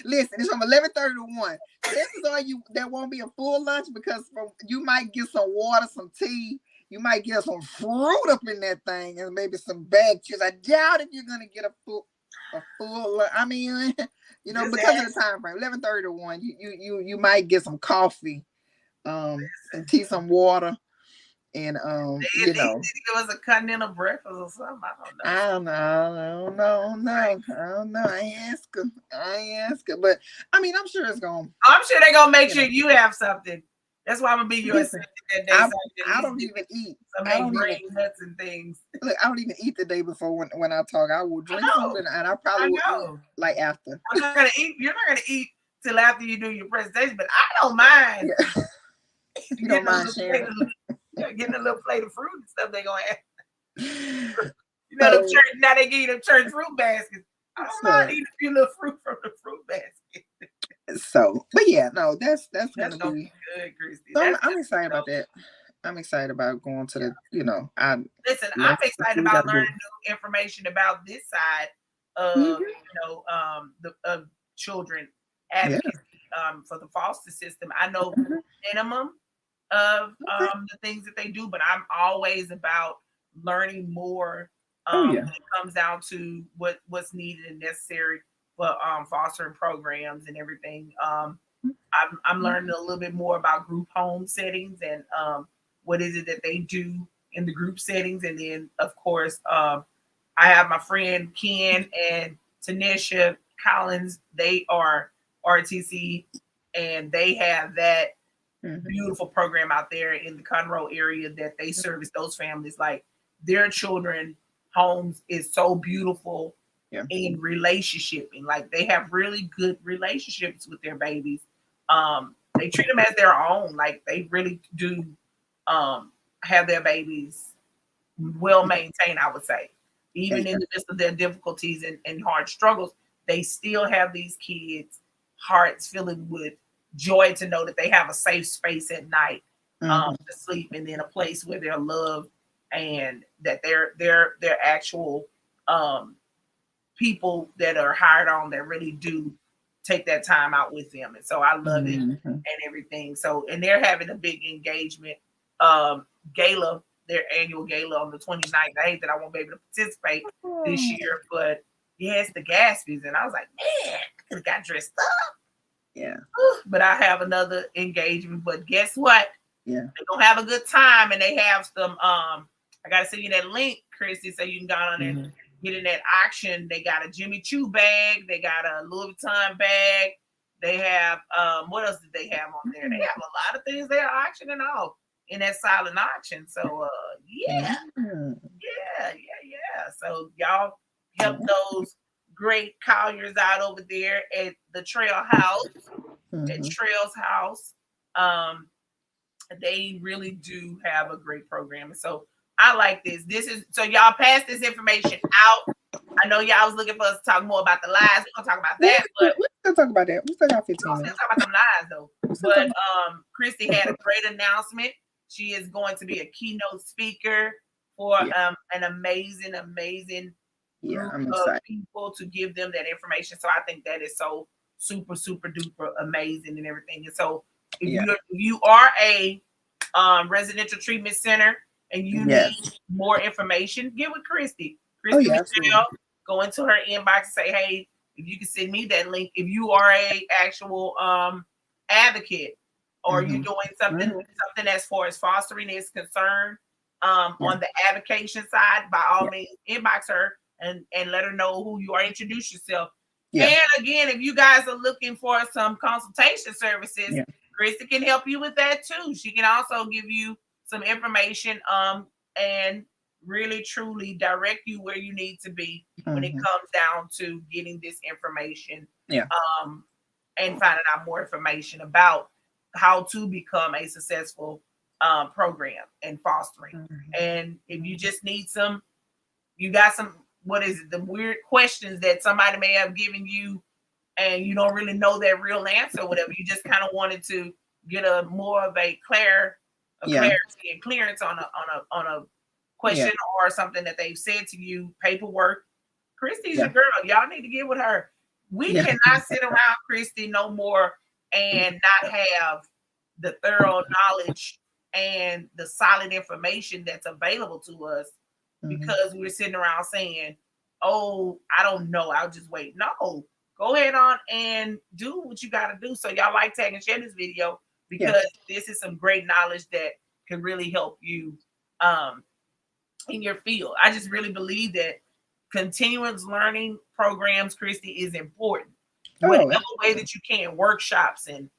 Listen, it's from 11:30 to 1. This is all you. There won't be a full lunch because you might get some water, some tea. You might get some fruit up in that thing, and maybe some bag chips. I doubt if you're gonna get a full. I mean, you know, because of the time frame, 11:30 to 1. You might get some coffee, some tea, some water. And you know, it was a continental breakfast or something. I don't know. I don't know. I ask her, but I mean, I'm sure it's gonna. I'm sure they're gonna make sure you have something. That's why I'm gonna be your assistant that day. I don't even eat. I don't eat nuts and things. Look, I don't even eat the day before when I talk. I will drink food and I probably will eat like after. I'm not gonna eat. You're not gonna eat till after you do your presentation, but I don't mind. Yeah. You don't mind sharing. Getting a little plate of fruit and stuff they gonna have. You know, the church now they give you them church fruit baskets. I don't mind eating a few little fruit from the fruit basket. So, but yeah, no, that's gonna be good, Kristi. So I'm excited about that. I'm excited about going to the, you know, I'm excited about learning new information about this side of you know the children advocacy for the foster system. I know minimum of the things that they do, but I'm always about learning more when it comes down to what's needed and necessary for fostering programs and everything. I'm learning a little bit more about group home settings and what is it that they do in the group settings, and then of course I have my friend Ken and Tanisha Collins. They are RTC, and they have that beautiful program out there in the Conroe area that they service those families. Like their children homes is so beautiful in relationshiping. Like they have really good relationships with their babies. They treat them as their own. Like they really do have their babies well maintained, I would say. Even in the midst of their difficulties and hard struggles, they still have these kids' hearts filling with joy to know that they have a safe space at night to sleep, and then a place where they're loved, and that they're actual people that are hired on that really do take that time out with them. And so I love it and everything. So, and they're having a big engagement gala, their annual gala on the 29th. I hate that I won't be able to participate this year, but yes, the Gatsby's. And I was like, man, I could have got dressed up. Yeah. But I have another engagement. But guess what? Yeah. They're gonna have a good time, and they have some I gotta send you that link, Kristi, so you can go on and get in that auction. They got a Jimmy Choo bag, they got a Louis Vuitton bag, they have what else did they have on there? They have a lot of things they're auctioning off in that silent auction. So yeah. So y'all help those great colliers out over there at the Trail House, at Trail's House. They really do have a great program. And so I like this. This is so y'all pass this information out. I know y'all was looking for us to talk more about the lies. We're gonna talk about that, but we still talk about that. We still got 15 minutes. We'll talk about them lies though. But Kristi had a great announcement. She is going to be a keynote speaker for an amazing group of people to give them that information. So I think that is so super duper amazing and everything. And so if you are a residential treatment center and you need more information, get with Kristi. Kristi go into her inbox and say, hey, if you can send me that link. If you are a actual advocate or you're doing something as far as fostering is concerned on the advocation side, by all means, inbox her and let her know who you are. Introduce yourself. Yeah. And again, if you guys are looking for some consultation services, Kristi can help you with that too. She can also give you some information and really truly direct you where you need to be when it comes down to getting this information and finding out more information about how to become a successful program and fostering. And if you just need you got some, the weird questions that somebody may have given you and you don't really know that real answer or whatever, you just kind of wanted to get a more of a clarity and clearance on a question or something that they've said to you, paperwork. Kristi's your girl. Y'all need to get with her. We cannot sit around Kristi no more and not have the thorough knowledge and the solid information that's available to us because we're sitting around saying, oh, I don't know, I'll just wait. No, go ahead on and do what you got to do. So y'all like, tag, and share this video because this is some great knowledge that can really help you in your field. I just really believe that continuous learning programs, Kristi, is important. Whatever way that you can, workshops and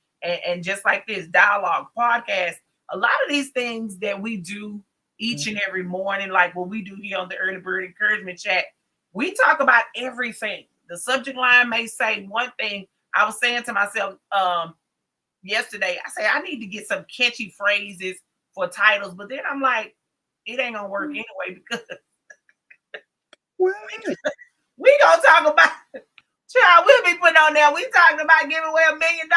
just like this, dialogue, podcast, a lot of these things that we do each and every morning, like what we do here on the Early Bird Encouragement Chat, we talk about everything. The subject line may say one thing. I was saying to myself yesterday, I say I need to get some catchy phrases for titles, but then I'm like, it ain't gonna work anyway because we gonna talk about, child, we'll be putting on there. We talking about giving away $1 million.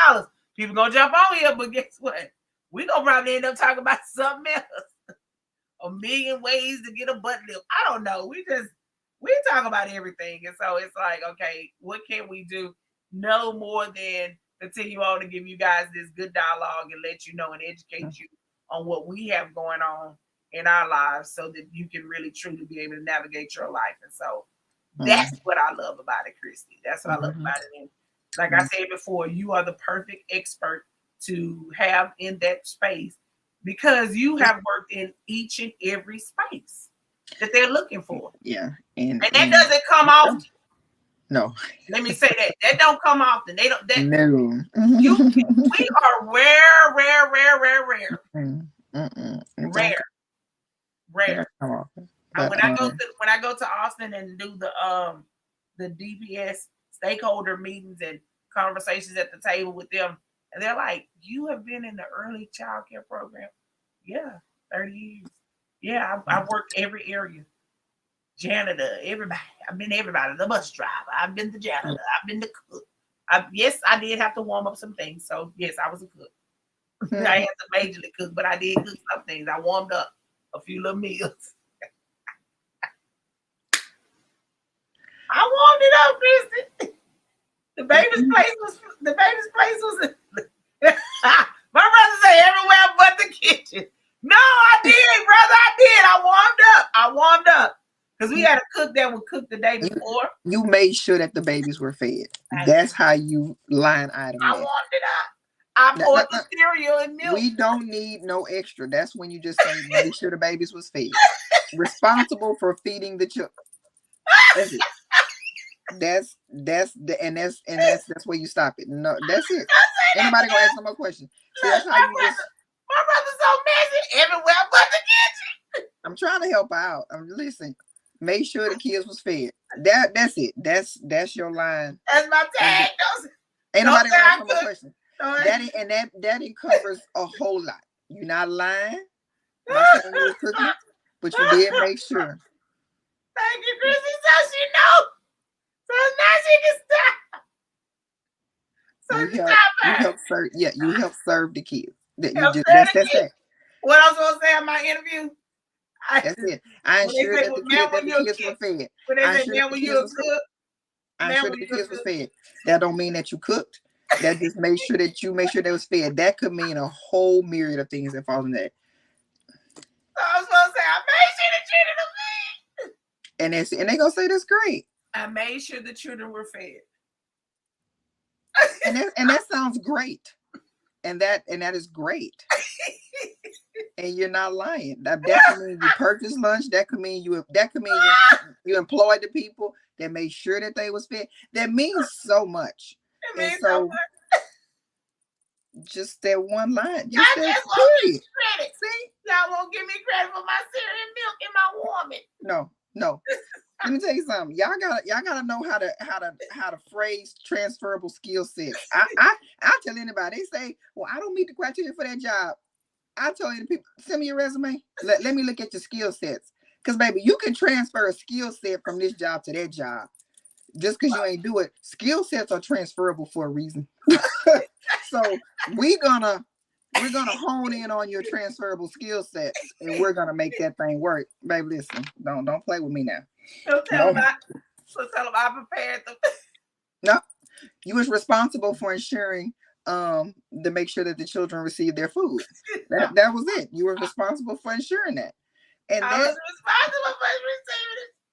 People gonna jump on here, but guess what? We gonna probably end up talking about something else. 1 million ways to get a butt lift. I don't know. We talk about everything. And so it's like, okay, what can we do? No more than continue on to give you guys this good dialogue and let you know and educate you on what we have going on in our lives so that you can really truly be able to navigate your life. And so that's what I love about it, Kristi. That's what I love about it. And like I said before, you are the perfect expert to have in that space because you have worked in each and every space that they're looking for. Yeah. And that doesn't come often. No. Let me say that. That don't come often. They don't. No. We are rare. Rare. But when I go to Austin and do the DPS stakeholder meetings and conversations at the table with them, and they're like, "You have been in the early child care program." Yeah, 30 years. Yeah, I've worked every area. Janitor, everybody. I've been everybody. The bus driver. I've been the janitor. I've been the cook. Yes, I did have to warm up some things. So yes, I was a cook. I had to majorly cook, but I did cook some things. I warmed up a few little meals. I warmed it up, Kristi. The baby's place was. My brother said everywhere but the kitchen. No, I did, brother. I warmed up because we had a cook that would cook the day before. You made sure that the babies were fed. That's how you line item that. I warmed it up. I poured the cereal and milk. We don't need no extra. That's when you just say make sure the babies was fed. Responsible for feeding the children. That's it. That's where you stop it. No, that's it. Anybody gonna ask no more questions? See, that's how you just. My brother's so messy everywhere but the kitchen. I'm trying to help out. Listen. Make sure the kids was fed. That's it. That's your line. That's my tag. Ain't nobody gonna ask no more questions. That covers a whole lot. You're not lying. By saying you was cooking, but you did make sure. Thank you, Kristi. So she knows. So now she can stop. You help serve the kids. That's it. What I was supposed to say in my interview? That's it. I ensure that the kids were fed. When they say, man, when you're a cook, I ensure that the kids were fed. That don't mean that you cooked. That just make sure they was fed. That could mean a whole myriad of things that fall in that. So I was supposed to say, I made sure the children were fed. And they gonna say that's great. I made sure the children were fed. and that sounds great. And that is great. And you're not lying. That could mean you purchased lunch. That could mean you employed the people that made sure that they was fed. That means so much. It means so much. Just that one line. Y'all just won't give me credit. See? Y'all won't give me credit for my cereal, milk, and my warming. No. Let me tell you something. Y'all gotta know how to phrase transferable skill sets. I tell anybody, they say, well, I don't meet the criteria for that job. I tell you, people, send me your resume. Let me look at your skill sets. Because, baby, you can transfer a skill set from this job to that job. Just because you ain't do it. Skill sets are transferable for a reason. So we're gonna hone in on your transferable skill sets, and we're gonna make that thing work. Baby, listen, don't play with me now. Tell them I prepared them. No, you was responsible for ensuring to make sure that the children receive their food. That was it. You were responsible for ensuring that. And I was responsible for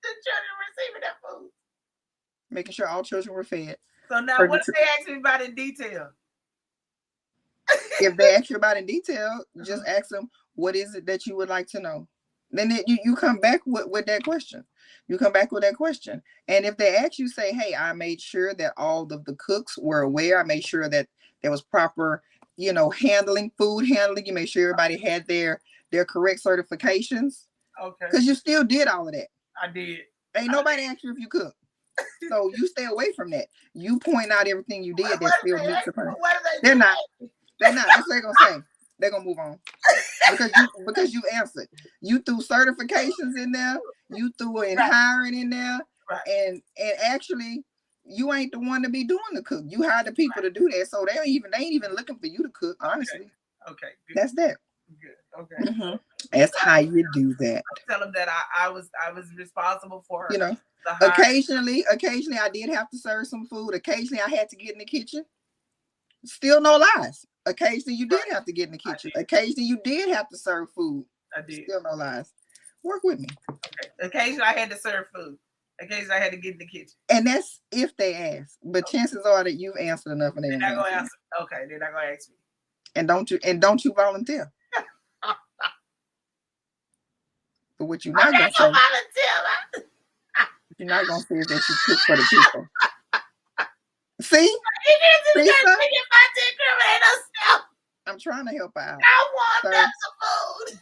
the children receiving their food. Making sure all children were fed. So now what if they ask me about in detail? If they ask you about in detail, just ask them, what is it that you would like to know? Then you come back with that question. You come back with that question. And if they ask you, say, hey, I made sure that all of the cooks were aware. I made sure that there was proper, food handling. You made sure everybody had their correct certifications. Okay. Because you still did all of that. I did. Ain't nobody asked you if you cook. So you stay away from that. You point out everything you did that still meets the point. They're not. That's what they're gonna say. They're gonna move on. Because you answered. You threw certifications in there, you threw in hiring in there, and actually you ain't the one to be doing the cook. You hired the people to do that. So they ain't even looking for you to cook, honestly. Okay. Good. That's that. Good. Okay. Mm-hmm. That's how you do that. Tell them that I was responsible for occasionally I did have to serve some food. Occasionally I had to get in the kitchen. Still no lies. Occasionally you did have to get in the kitchen. Occasionally you did have to serve food. I did. Still no lies. Work with me. Okay. Occasionally I had to serve food. Occasionally I had to get in the kitchen. And that's if they ask. But chances are that you've answered enough and they're not gonna answer. Okay, they're not gonna ask me. And don't you volunteer. But what you're not gonna say. Volunteer. You're not gonna say is that you cook for the people. See? I'm trying to help out. I want some food.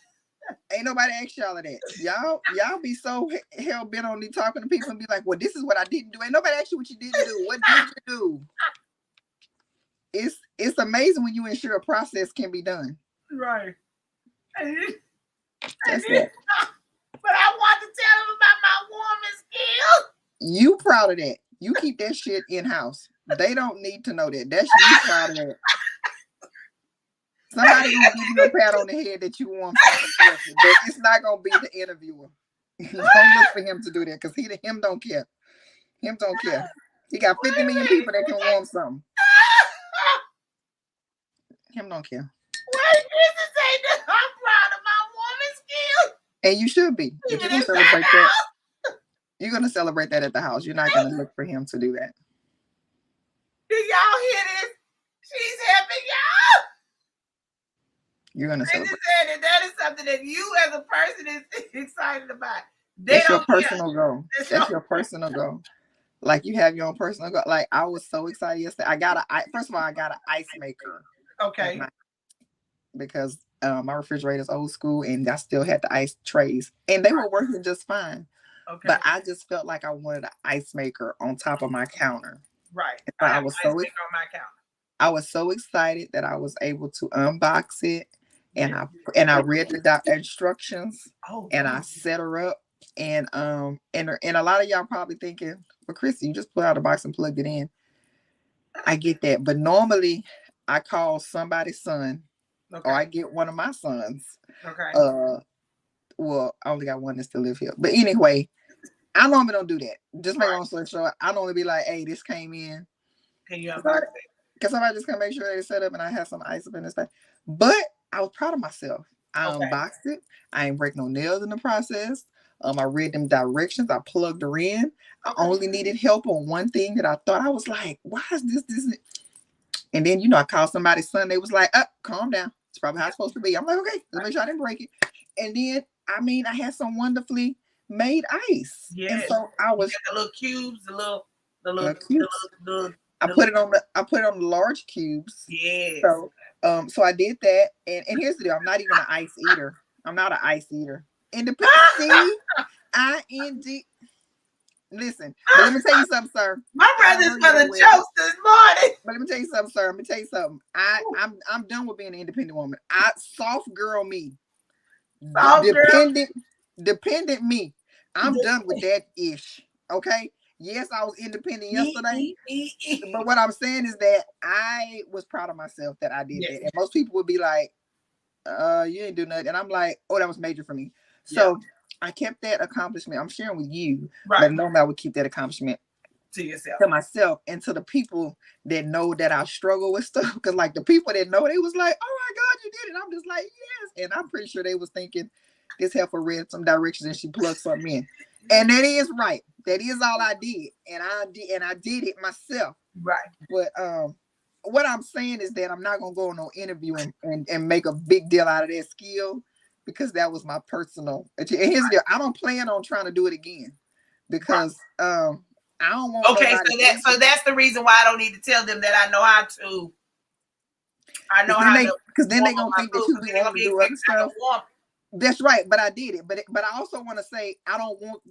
Ain't nobody asked y'all of that. Y'all be so hell bent on talking to people and be like, well, this is what I didn't do. Ain't nobody asked you what you didn't do. What did you do? It's amazing when you ensure a process can be done. Right. That's it. But I want to tell them about my warming skills. You proud of that. You keep that shit in-house. They don't need to know that. That's you proud of that. Somebody gonna give you a pat on the head that you want something, but it's not gonna be the interviewer. Don't look for him to do that because him don't care. Him don't care. He got 50 million people that can warm something. Him don't care. Wait, Kristi say that I'm proud of my woman skills. And you should be. But you're gonna celebrate that. You're gonna celebrate that at the house. You're not gonna look for him to do that. Do y'all hear this? She's helping y'all. You're gonna celebrate. That is something that you as a person is excited about. That's your personal goal. That's your personal goal. Like you have your own personal goal. Like I was so excited yesterday. First of all, I got an ice maker. Okay. Because my refrigerator is old school and I still had the ice trays and they were working just fine. Okay. But I just felt like I wanted an ice maker on top of my counter. Right. So I was on my counter. I was so excited that I was able to unbox it and I read the instructions and I set her up and a lot of y'all probably thinking, well, Kristi, you just pulled out the box and plugged it in. I get that, but normally I call somebody's son. Okay. Or I get one of my sons. Okay. Well, I only got one that still live here. But anyway, I normally don't do that. Just make a long story short, I normally be like, hey, this came in. Can you unbox it? Because somebody just gonna make sure they set up and I have some ice up in this thing. But I was proud of myself. I unboxed it. I ain't break no nails in the process. I read them directions. I plugged her in. I only needed help on one thing that I thought I was like, why is this? And then, I called somebody's son. They was like, calm down. It's probably how it's supposed to be. I'm like, okay, let's make sure I didn't break it. And then, I had some wonderfully made ice. Yeah. And so I was the little cubes, the little cubes. I put it on the large cubes. Yeah. So I did that. And here's the deal. I'm not even an ice eater. I'm not an ice eater. Independent. C-I-N-D. Listen, but let me tell you something, sir. My brother's for the jokes this morning. But let me tell you something, sir. I'm done with being an independent woman. Soft girl me. Dependent me. I'm done with that ish. Okay. Yes, I was independent yesterday. But what I'm saying is that I was proud of myself that I did that. And most people would be like, you didn't do nothing. And I'm like, oh, that was major for me. So I kept that accomplishment. I'm sharing with you. Right. But normally I would keep that accomplishment to yourself, to myself, and to the people that know that I struggle with stuff. Because like the people that know, they was like, oh my God, you did it. I'm just like, yes. And I'm pretty sure they was thinking this heifer read some directions and she plugged something in. And that is right. That is all I did. And I did it myself. Right. But what I'm saying is that I'm not gonna go on no interview and make a big deal out of that skill, because that was my personal. And here's the deal. I don't plan on trying to do it again, because I don't want. Okay, so that's the reason why I don't need to tell them that I know how to. Because then they gonna think that you be wanting to do other stuff. That's right, but I did it. But I also want to say I don't want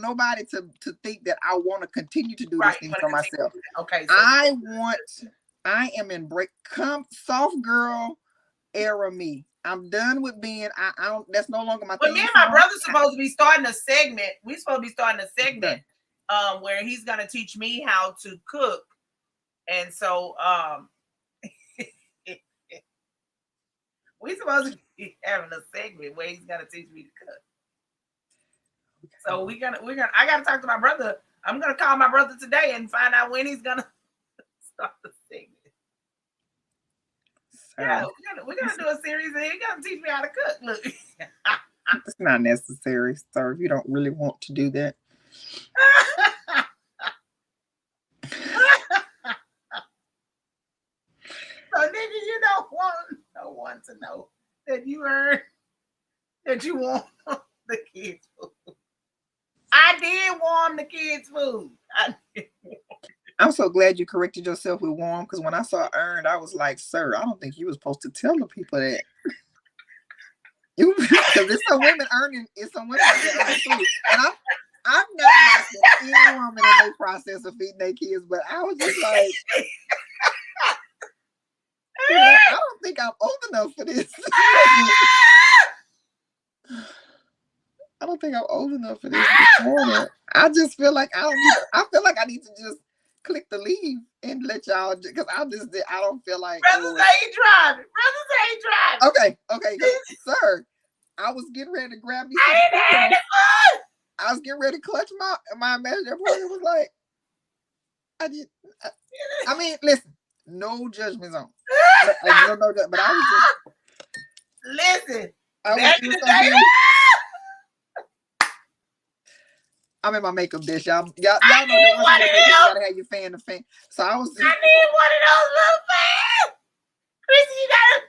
nobody to think that I want to continue to do this thing for myself. Okay, so I am in soft girl era me. I'm done with being. I don't. That's no longer my thing. But me and my brother's supposed to be starting a segment. We're supposed to be starting a segment, where he's gonna teach me how to cook, and so we're supposed to be having a segment where he's gonna teach me to cook. So I gotta talk to my brother. I'm gonna call my brother today and find out when he's gonna start the segment. Yeah, we're gonna do a series and he's gonna teach me how to cook. Look. It's not necessary, sir. If you don't really want to do that. So, nigga, you don't want no one to know that you warm the kids' food. I did warm the kids' food. I'm so glad you corrected yourself with warm, because when I saw earned, I was like, sir, I don't think you were supposed to tell the people that. Because it's some women earning food. And I'm not knocking any woman in their process of feeding their kids, but I was just like, I don't think I'm old enough for this. I don't think I'm old enough for this. I just feel like I need to just click the leave and let y'all, because I don't feel like brothers ain't driving. Okay, sir. I was getting ready to grab me some. I was getting ready to clutch my imaginary partner was like, I did. I mean, listen, no judgment zone. No, but I was just. Listen. I was doing something. I'm in my makeup dish, y'all. Y'all know that once you gotta have your fan to fan. So I was. I need one of those little fans. Kristi, you gotta.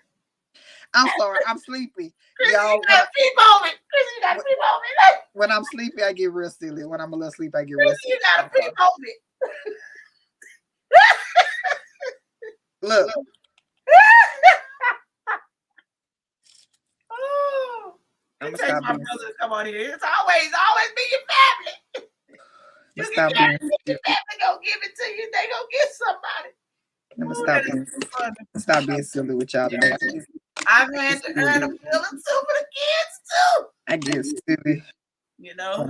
I'm sorry, I'm sleepy. Kristi, y'all, you gotta peep on it. Kristi, you gotta peep on it. When I'm sleepy, I get real silly. When I'm a little sleepy, I get Kristi, real silly. You gotta peep on it. Look. Oh, it takes my brother to come on here. It's always be your family. You get your family gonna give it to you. They gonna get somebody. I'm gonna stop being silly with y'all today. I've had to earn a feeling too for the kids too. I get silly. You know,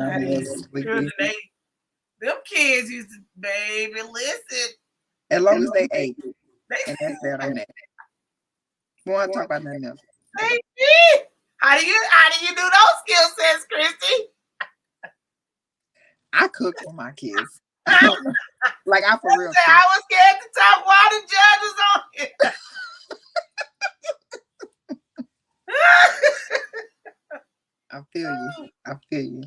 them kids used to, baby, listen. As long as they ate, and that's that on that. We want to talk about nothing else. Baby, how do you do those skill sets, Kristi? I cook for my kids. Like I for real. I was scared to talk while the judge was on it. I feel you.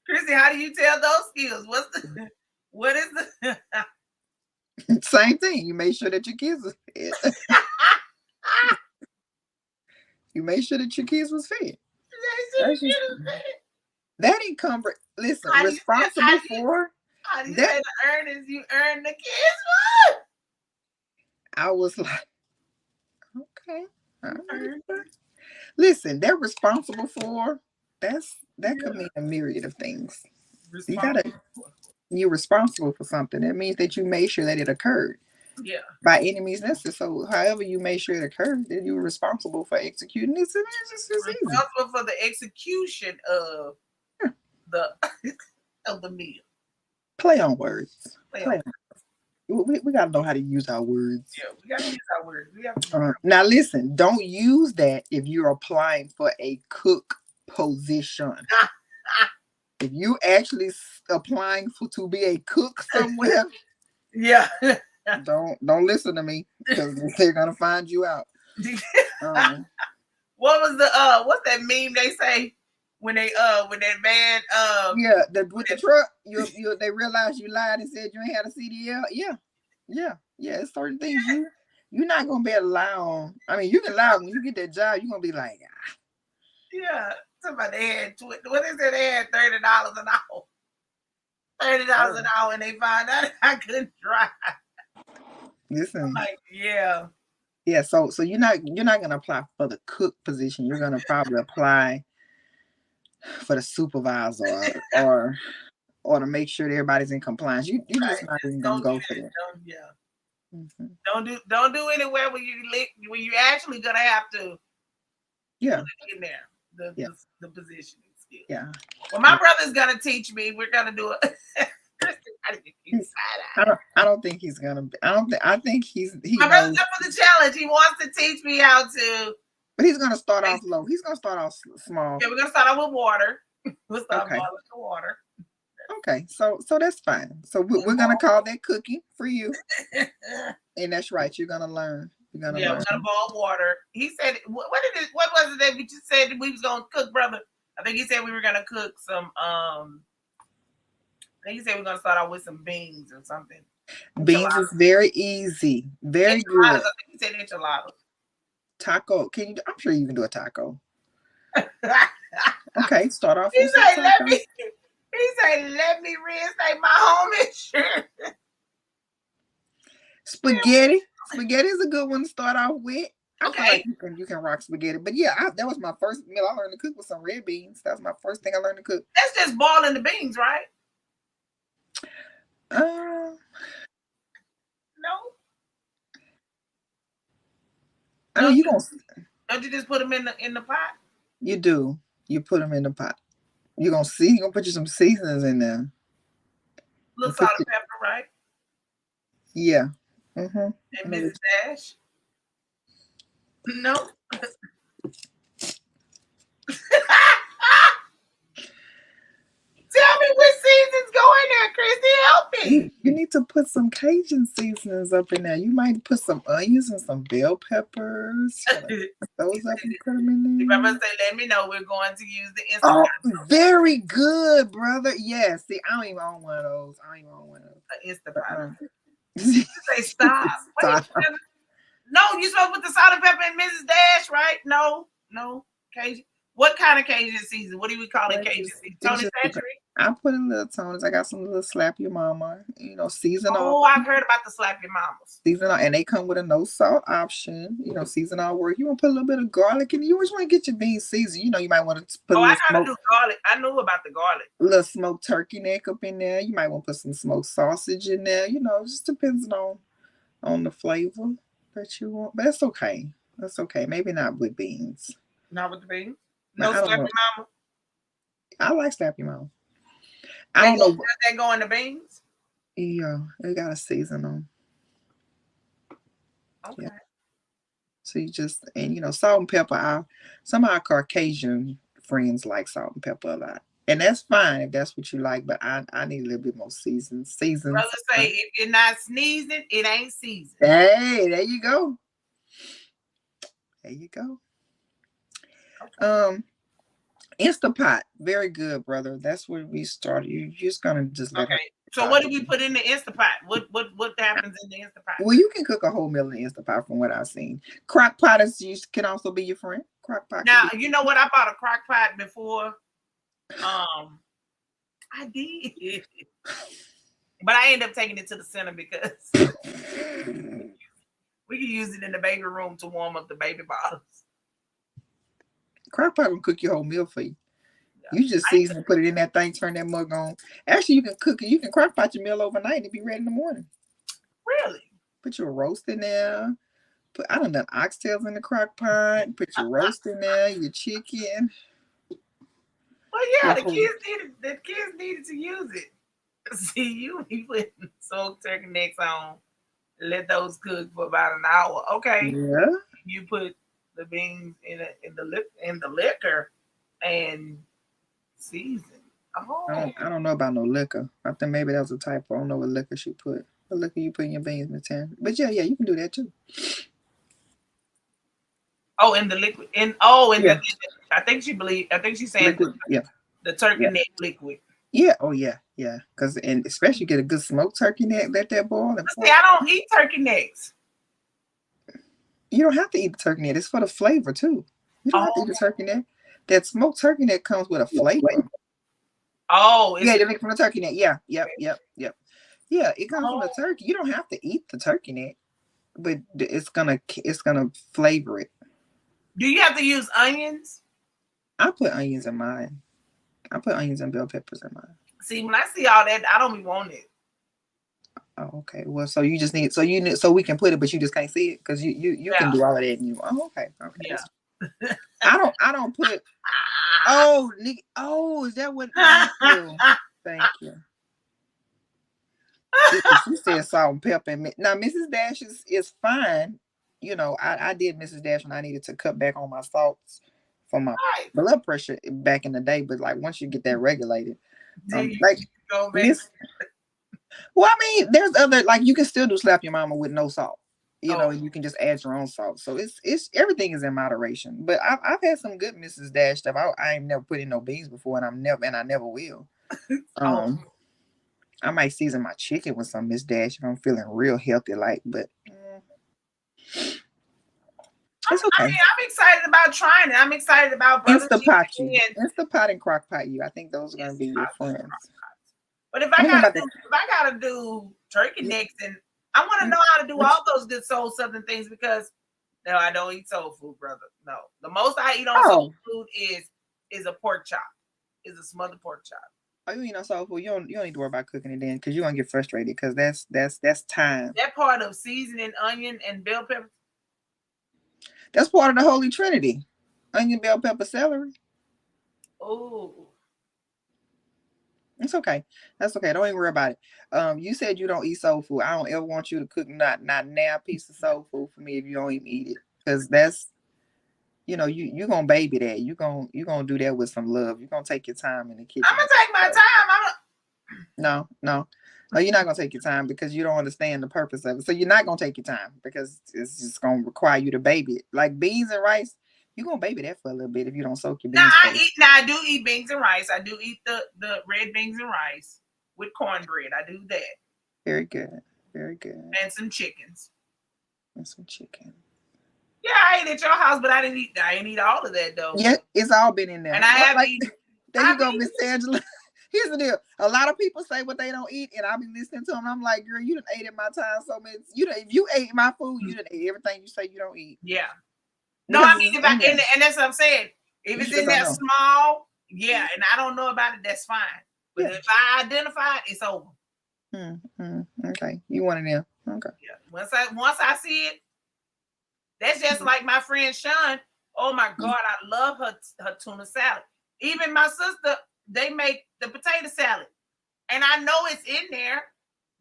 Kristi, how do you tell those skills? What is the same thing? You make sure that your kids are fed. You make sure that your kids was fed. That encumbered. Listen, responsible for. How do you say the earnings you earn the kids for? I was like, okay. Listen, they're responsible for. That could mean a myriad of things. You're responsible for something. That means that you made sure that it occurred. Yeah. By any means necessary. So, however you made sure it occurred, then you were responsible for executing it. It's responsible for the execution of the meal. Play on words. We gotta know how to use our words. Yeah, we gotta use our words. Now, listen. Don't use that if you're applying for a cook position. If you actually applying to be a cook somewhere, yeah. Don't listen to me because they're gonna find you out. What was what's that meme they say when that man with the truck they realized you lied and said you ain't had a CDL. Yeah. It's certain things you're not gonna be able to lie on. I mean, you can lie when you get that job. You're gonna be like, yeah. Somebody had what they said they had $30 an hour. $30 an hour, and they found out I couldn't drive. Listen. I'm like, yeah. Yeah, so you're not gonna apply for the cook position. You're gonna probably apply for the supervisor or to make sure that everybody's in compliance. You're just not even gonna go for that. Don't do anywhere when you actually gonna have to. Yeah. In there, the positioning skill. Yeah. Well, my brother's gonna teach me. We're gonna do it. I don't think he's gonna. I think he's. My brother's up for the challenge. He wants to teach me how to. But he's gonna start off low. He's gonna start off small. Yeah, we're gonna start off with water. We'll start boiling the water. Okay, so that's fine. So we're gonna call that cooking for you, and that's right. You're gonna learn. We're gonna boil water. He said, "What was it that we just said we was gonna cook, brother?" I think he said we were gonna cook some. I think he said we're gonna start out with some beans or something. Beans is very easy, very good. I think he said enchiladas. Taco? I'm sure you can do a taco. Okay, start off. He said, "Let me reinstate my home insurance." Spaghetti is a good one to start off with. I feel like you can rock spaghetti, but yeah, that was my first meal I learned to cook with some red beans. That was my first thing I learned to cook. That's just boiling the beans, right? No. I mean, don't you just put them in the pot? You do. You put them in the pot. You're gonna put you some seasonings in there. Little salt and pepper, right? Yeah. Mm-hmm. And Mrs. Dash? No. Tell me which seasons go in there, Kristi. Help me. Hey, you need to put some Cajun seasonings up in there. You might put some onions and some bell peppers. Put those up and put them in there. Remember, say, let me know. We're going to use the Instagram. Oh, very good, brother. Yeah, see, I don't even own one of those. The Instagram. Say stop. Stop. Wait, no, you supposed to put the salt and pepper in Mrs. Dash, right? No, Cajun. What kind of Cajun season? What do we call it? Cajun season? Tony Century? I put in little Tonys. I got some little slap your mama, season all. Oh, I've heard about the slap your mamas. Season all, and they come with a no salt option. Season all work. You want to put a little bit of garlic in. You always want to get your beans seasoned. You might want to put. I gotta do garlic. I knew about the garlic. A little smoked turkey neck up in there. You might want to put some smoked sausage in there. It just depends on the flavor that you want, but that's okay. That's okay. Maybe not with beans. Not with the beans. No slap your mama. I like slap your mama. I don't know. Does that go in the beans? Yeah, they got to season them. Okay. Yeah. So you just salt and pepper. Some of our Caucasian friends like salt and pepper a lot, and that's fine if that's what you like. But I need a little bit more seasoned. Brother say if you're not sneezing, it ain't seasoned. Hey, there you go. Okay. Instapot, very good, brother. That's where we started. You're just gonna just let. Okay. So what do we put in the Instapot? What happens in the Instapot? Well, you can cook a whole meal in the Instapot from what I've seen. Crock pot can also be your friend. Crock pot. Now you know what? I bought a crock pot before. I did, but I ended up taking it to the center because we can use it in the baby room to warm up the baby bottles. Crock pot will cook your whole meal for you. You just season and put it in that thing, turn that mug on. Actually, you can cook it. You can crock pot your meal overnight and it'll be ready in the morning. Really? Put your roast in there. I done oxtails in the crock pot. Put your roast in there, your chicken. Well, yeah, the kids needed to use it. See, you be putting smoked turkey necks on, let those cook for about an hour. Okay. Yeah. You put the beans in the liquor and season. Oh. I don't know about no liquor. I think maybe that was a typo. I don't know what liquor she put. What liquor you put in your beans, Miss Tan? But yeah, you can do that too. Oh, in the liquid. I think she's saying liquid, the turkey neck liquid. Yeah. Oh yeah. Because especially get a good smoked turkey neck. Let that boil. See, I don't eat turkey necks. You don't have to eat the turkey neck. It's for the flavor too. You don't have to eat the turkey neck. That smoked turkey neck comes with a flavor. Oh, yeah, you make from the turkey neck. Yeah, yep. Yeah, it comes from the turkey. You don't have to eat the turkey neck, but it's gonna flavor it. Do you have to use onions? I put onions in mine. I put onions and bell peppers in mine. See, when I see all that, I don't even want it. Oh, okay. Well, so you just need so we can put it, but you just can't see it because you can do all of that and you. Oh, okay. Yeah. I don't put. Oh, Nikki. Oh, is that what? Thank you. She said salt and pepper. Now, Mrs. Dash is fine. I did Mrs. Dash when I needed to cut back on my salts for my blood pressure back in the day. But like once you get that regulated, well, I mean, there's other you can still do slap your mama with no salt. And you can just add your own salt. So it's everything is in moderation. But I've had some good Mrs. Dash stuff. I ain't never put in no beans before, and I never will. I might season my chicken with some Miss Dash if I'm feeling real healthy, but it's okay. I mean, I'm excited about trying it. I'm excited about Instapot and crock pot you. I think those are gonna be your friends. But if I gotta do turkey necks, and I want to know how to do all those good soul southern things because no, I don't eat soul food, brother. No, the most I eat on soul food is a pork chop, is a smothered pork chop. Oh, you eat on soul food? You don't need to worry about cooking it then because you're gonna get frustrated because that's time. That part of seasoning onion and bell pepper. That's part of the Holy Trinity. Onion, bell pepper, celery. Oh. It's okay. That's okay. Don't even worry about it. You said you don't eat soul food. I don't ever want you to cook not now a piece of soul food for me if you don't even eat it. Because that's you're gonna baby that. You're gonna do that with some love. You're gonna take your time in the kitchen. I'm gonna take my time. No. No, you're not gonna take your time because you don't understand the purpose of it. So you're not gonna take your time because it's just gonna require you to baby it. Like beans and rice, you're gonna baby that for a little bit if you don't soak your beans. I do eat beans and rice. I do eat the red beans and rice with cornbread. I do that. Very good. Very good. And some chickens. And some chicken. Yeah, I ate at your house, but I didn't eat all of that though. Yeah, it's all been in there. And I have eaten. There you go, Miss Angela. Here's the deal. A lot of people say what they don't eat, and I'll be listening to them. I'm like, girl, you done ate in my time so much. If you ate my food, you done ate everything you say you don't eat. Yeah. No, I mean, and that's what I'm saying. If it's in there small, yeah, and I don't know about it, that's fine. But if I identify it, it's over. Okay, you want it in? Okay. Yeah. Once I see it, that's just like my friend Sean. Oh my God, I love her tuna salad. Even my sister, they make the potato salad, and I know it's in there.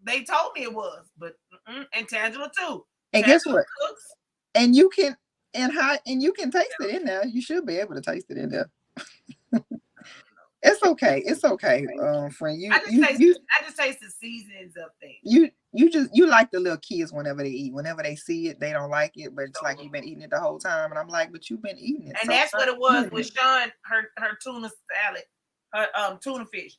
They told me it was, but and Tangela too. And guess what? Cooks. And you can you can taste it in there. You should be able to taste it in there. It's okay. It's okay, friend. I just taste the seasonings of things. You like the little kids whenever they eat. Whenever they see it, they don't like it, but it's like you've been eating it the whole time. And I'm like, but you've been eating it. And so that's what it was with Sean, her tuna salad, her tuna fish.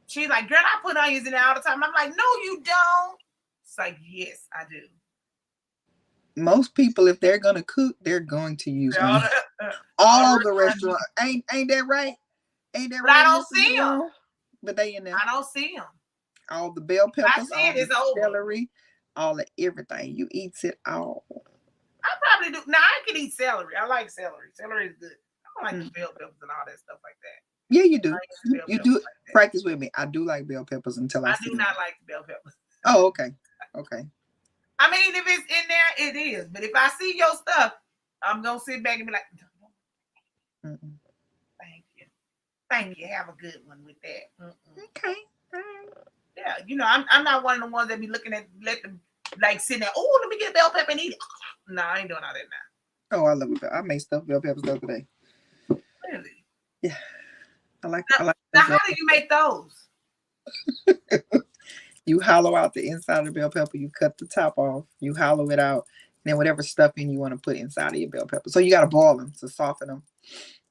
She's like, girl, I put onions in there all the time. I'm like, no, you don't. It's like, yes, I do. Most people, if they're gonna cook, they're going to use onions. All the restaurants. Ain't that right? Ain't that right? I don't see them. But they in there. I don't see them. All the bell peppers, all the celery, all of everything. You eat it all. I probably do. Now I can eat celery. I like celery. Celery is good. I don't like the bell peppers and all that stuff like that. Yeah, you do. You do. Like practice with me. I do like bell peppers until I see do not like bell peppers. Oh, okay. Okay. I mean, if it's in there, it is. But if I see your stuff, I'm gonna sit back and be like, Thank you. Have a good one with that. Okay. Yeah, I'm not one of the ones that be looking at let them like sitting there. Oh, let me get a bell pepper and eat it. No, I ain't doing all that now. Oh, I love it. I made stuffed bell peppers the other day. Really? Yeah. I like. Now, how do you make those? You hollow out the inside of the bell pepper. You cut the top off. You hollow it out. And then whatever stuffing you want to put inside of your bell pepper. So you got to boil them to soften them.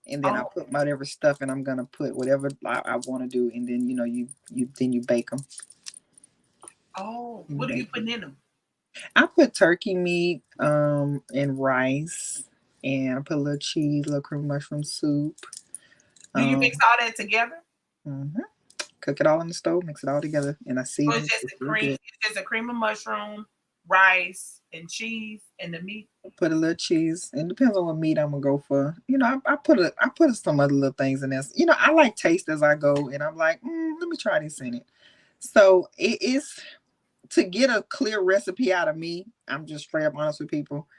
And then I put whatever stuff, and I'm gonna put whatever I want to do, and then you bake them. Oh, what are you putting in them? I put turkey meat, and rice, and I put a little cheese, a little cream of mushroom soup. Do you mix all that together? Mm-hmm. Cook it all in the stove, mix it all together, and I see. So it's just a cream of mushroom, rice, and cheese, and the meat. Put a little cheese. It depends on what meat I'm gonna go for. I put some other little things in this. I like taste as I go, and I'm like, let me try this in it. So it is to get a clear recipe out of me. I'm just straight up honest with people.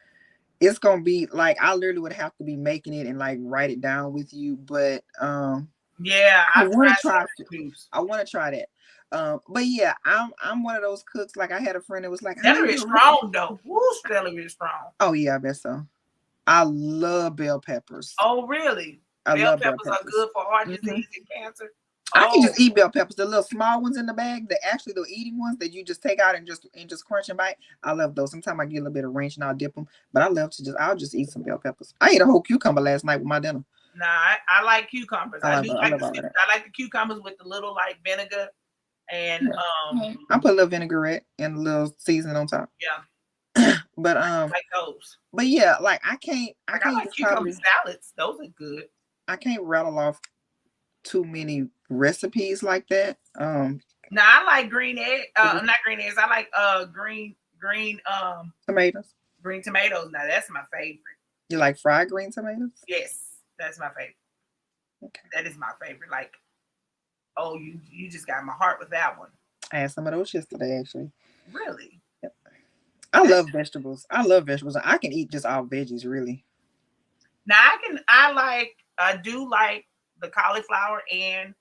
It's gonna be like I literally would have to be making it and like write it down with you. But yeah, I want to try. I want to try that. But yeah, I'm one of those cooks. Like I had a friend that was like, celery is strong though. Woo, celery is strong. Oh yeah, I bet so. I love bell peppers. Oh really? Bell peppers are good for heart disease and cancer. I can just eat bell peppers. The little small ones in the bag, the eating ones that you just take out and just crunch and bite. I love those. Sometimes I get a little bit of ranch and I'll dip them. But I'll just eat some bell peppers. I ate a whole cucumber last night with my dinner. Nah, I like cucumbers. I like the cucumbers with the little like vinegar. And I put a little vinaigrette and a little seasoning on top. Yeah. But I like those. But yeah, like I like cucumber salads. Those are good. I can't rattle off too many recipes like that. I like green egg. Not green eggs. I like green tomatoes. Green tomatoes. Now that's my favorite. You like fried green tomatoes? Yes, that's my favorite. Okay. That is my favorite. Like, oh, you just got my heart with that one. I had some of those yesterday, actually. Really? Yep. I love vegetables. I can eat just all veggies, really. Now I do like the cauliflower and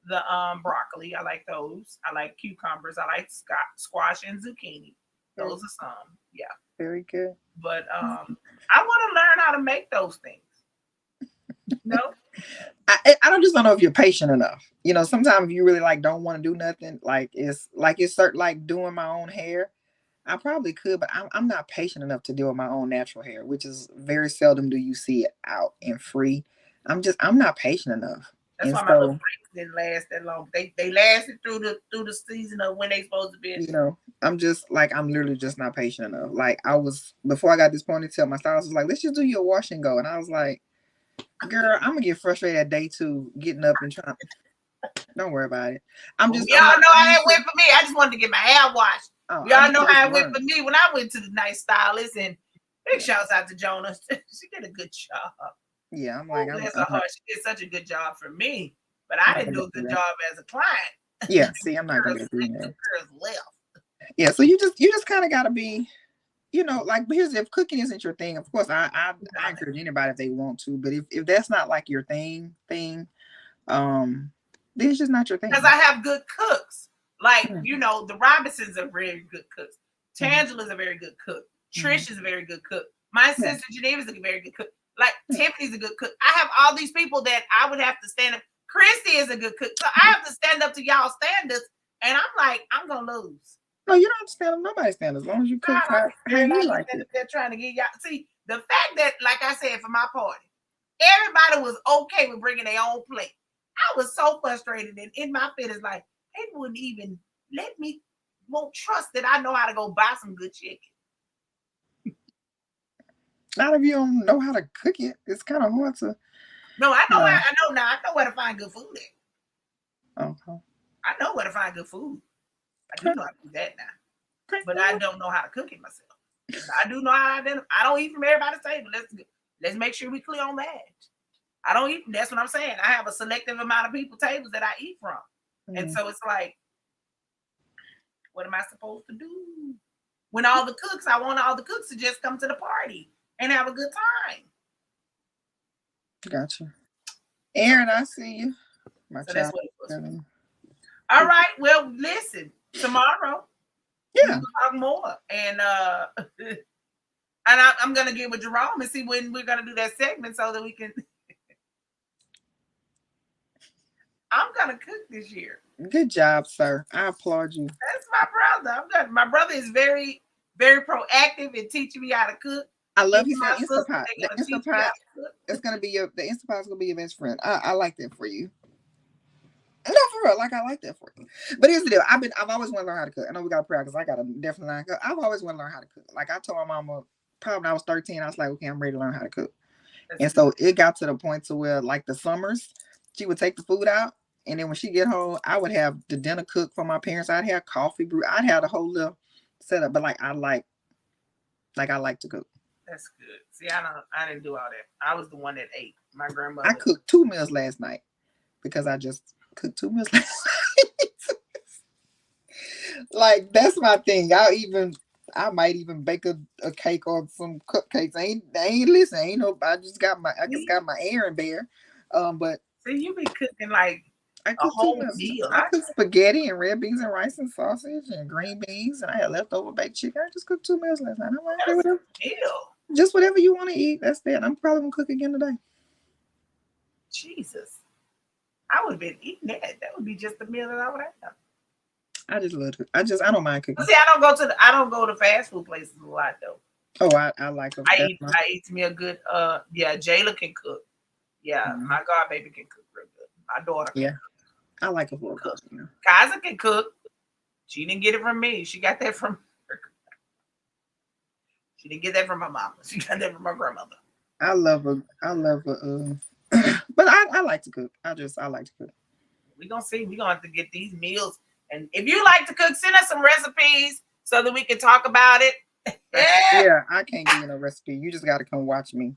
the broccoli. I like those. I like cucumbers. I like squash and zucchini. Those are some. Yeah. Very good. But I want to learn how to make those things. I just don't know if you're patient enough. Sometimes you really like don't want to do nothing. It's certain like doing my own hair. I probably could, but I'm not patient enough to deal with my own natural hair, which is very seldom do you see it out and free. I'm not patient enough. That's why my little breaks didn't last that long. They lasted through the season of when they supposed to be. I'm literally just not patient enough. Like before I got this ponytail, my stylist was like, let's just do your wash and go. And I was like, girl, I'm gonna get frustrated at day 2 getting up and trying. Don't worry about it. Y'all know how it went for me. I just wanted to get my hair washed. Y'all know how it went for me when I went to the nice stylist, and big shouts out to Jonah. She did a good job. Yeah, I'm like, she did such a good job for me, but I didn't do a good job as a client. Yeah, see, I'm not gonna do that. Girls left. Yeah, so you just kind of gotta be, but here's if cooking isn't your thing, of course I encourage anybody if they want to, but if that's not like your thing, then it's just not your thing. Because I have good cooks. Like, the Robinsons are very good cooks. Tangela's a very good cook. Trish is a very good cook. My sister Geneva's a very good cook. Like, Tiffany's a good cook. I have all these people that I would have to stand up. Kristi is a good cook. So I have to stand up to y'all standards. And I'm like, I'm going to lose. No, you don't have to stand up. Nobody stand as long as you cook. How you like it. They're trying to get y'all. See, the fact that, like I said, for my party, everybody was okay with bringing their own plate. I was so frustrated. And in my feelings, like, they wouldn't even won't trust that I know how to go buy some good chicken. Not if you don't know how to cook it. It's kind of hard to. No, I know. I know now. I know where to find good food at. Okay. I know where to find good food. I do know how to do that now, but I don't know how to cook it myself. I do know how to. I don't eat from everybody's table. Let's make sure we clear on that. I don't eat. That's what I'm saying. I have a selective amount of people tables that I eat from, and so it's like, what am I supposed to do? When I want all the cooks to just come to the party and have a good time. Gotcha. Aaron, I see you. That's what it was. All right. Well, listen. Tomorrow, we'll talk more, and I'm gonna get with Jerome and see when we're gonna do that segment so that we can. I'm gonna cook this year. Good job, sir. I applaud you. That's my brother. I'm good. My brother is very, very proactive in teaching me how to cook. I love his Instapot. The Instapot is gonna be the Instapot's gonna be your best friend. I like that for you. No, for real. Like, I like that for you. But here's the deal. I've always wanted to learn how to cook. I know we got to pray because I got to definitely learn how to cook. I've always wanted to learn how to cook. Like, I told my mama probably when I was 13, I was like, okay, I'm ready to learn how to cook. And so it got to the point to where, like, the summers, she would take the food out. And then when she get home, I would have the dinner cooked for my parents. I'd have coffee brew. I'd have the whole little setup. But I like to cook. That's good. See, I didn't do all that. I was the one that ate. My grandmother. I cooked 2 meals last night because I just cooked 2 meals last night. Like, that's my thing. I might even bake a cake or some cupcakes. I just got my Aaron bear. But see, you be cooking like a whole meal. I cooked spaghetti and red beans and rice and sausage and green beans, and I had leftover baked chicken. I just cooked 2 meals last night. I'm like, whatever. Just whatever you want to eat. That's that. I'm probably gonna cook again today. Jesus. I would have been eating that. That would be just the meal that I would have. I just love it. I don't mind cooking. See, I don't go to fast food places a lot though. Oh, I like them. I eat me a good Jayla can cook. Yeah, my godbaby can cook real good. My daughter can cook. I like a little cook. Kaiser can cook. She didn't get it from me. She got that from her. She didn't get that from my mama. She got that from my grandmother. I love but I like to cook. I like to cook. We're gonna see. We're gonna have to get these meals. And if you like to cook, send us some recipes so that we can talk about it. Yeah, I can't give you no recipe. You just gotta come watch me.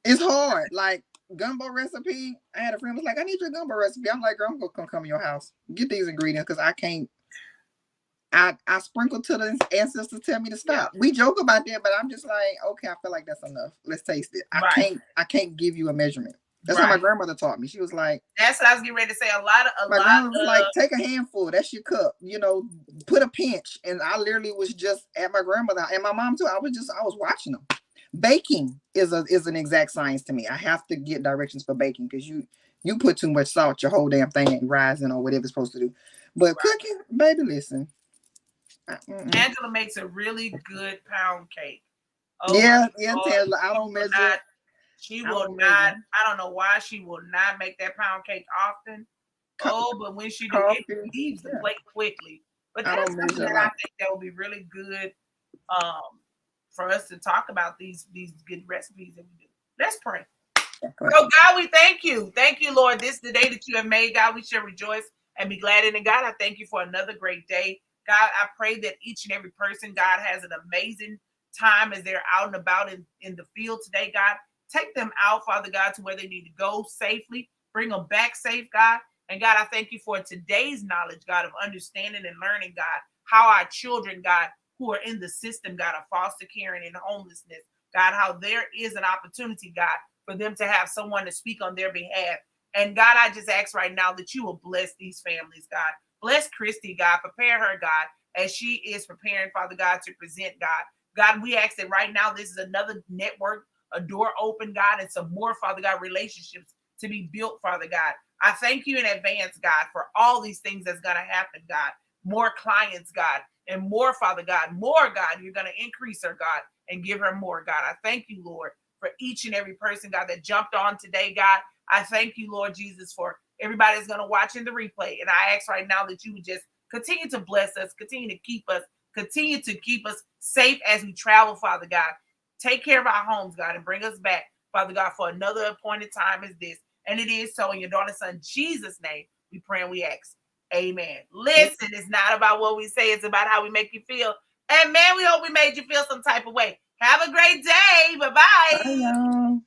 It's hard. Like, gumbo recipe. I had a friend who was like, I need your gumbo recipe. I'm like, girl, I'm gonna come to your house. Get these ingredients because I can't. I sprinkle till the ancestors tell me to stop. Yeah. We joke about that, but I'm just like, okay, I feel like that's enough. Let's taste it. I can't give you a measurement. That's how my grandmother taught me. She was like, that's what I was getting ready to say. My grandmother was like, take a handful. That's your cup. Put a pinch. And I literally was just at my grandmother and my mom too. I was watching them. Baking is an exact science to me. I have to get directions for baking because you put too much salt, your whole damn thing ain't rising or whatever it's supposed to do. But cooking, baby, listen. Angela makes a really good pound cake. Oh yeah, Taylor, I don't measure. She will not. I don't know why she will not make that pound cake often. But when she do, it leaves the plate quickly. But that's something that I think that will be really good for us to talk about these good recipes that we do. Let's pray. So God, we thank you. Thank you, Lord. This is the day that you have made. God, we shall rejoice and be glad in it. God, I thank you for another great day. God, I pray that each and every person, God, has an amazing time as they're out and about in the field today, God. Take them out, Father God, to where they need to go safely. Bring them back safe, God. And God, I thank you for today's knowledge, God, of understanding and learning, God, how our children, God, who are in the system, God, of foster care and in homelessness, God, how there is an opportunity, God, for them to have someone to speak on their behalf. And God, I just ask right now that you will bless these families, God. Bless Kristi, God. Prepare her, God, as she is preparing, Father God, to present, God. God, we ask that right now this is another network, a door open, God, and some more, Father God, relationships to be built, Father God. I thank you in advance, God, for all these things that's going to happen, God. More clients, God, and more, Father God. More, God, you're going to increase her, God, and give her more, God. I thank you, Lord, for each and every person, God, that jumped on today, God. I thank you, Lord Jesus, for everybody that's going to watch in the replay. And I ask right now that you would just continue to bless us, continue to keep us safe as we travel, Father God. Take care of our homes, God, and bring us back, Father God, for another appointed time as this. And it is so in your daughter's son, Jesus' name, we pray and we ask. Amen. Listen, it's not about what we say. It's about how we make you feel. And man, we hope we made you feel some type of way. Have a great day. Bye-bye. Bye.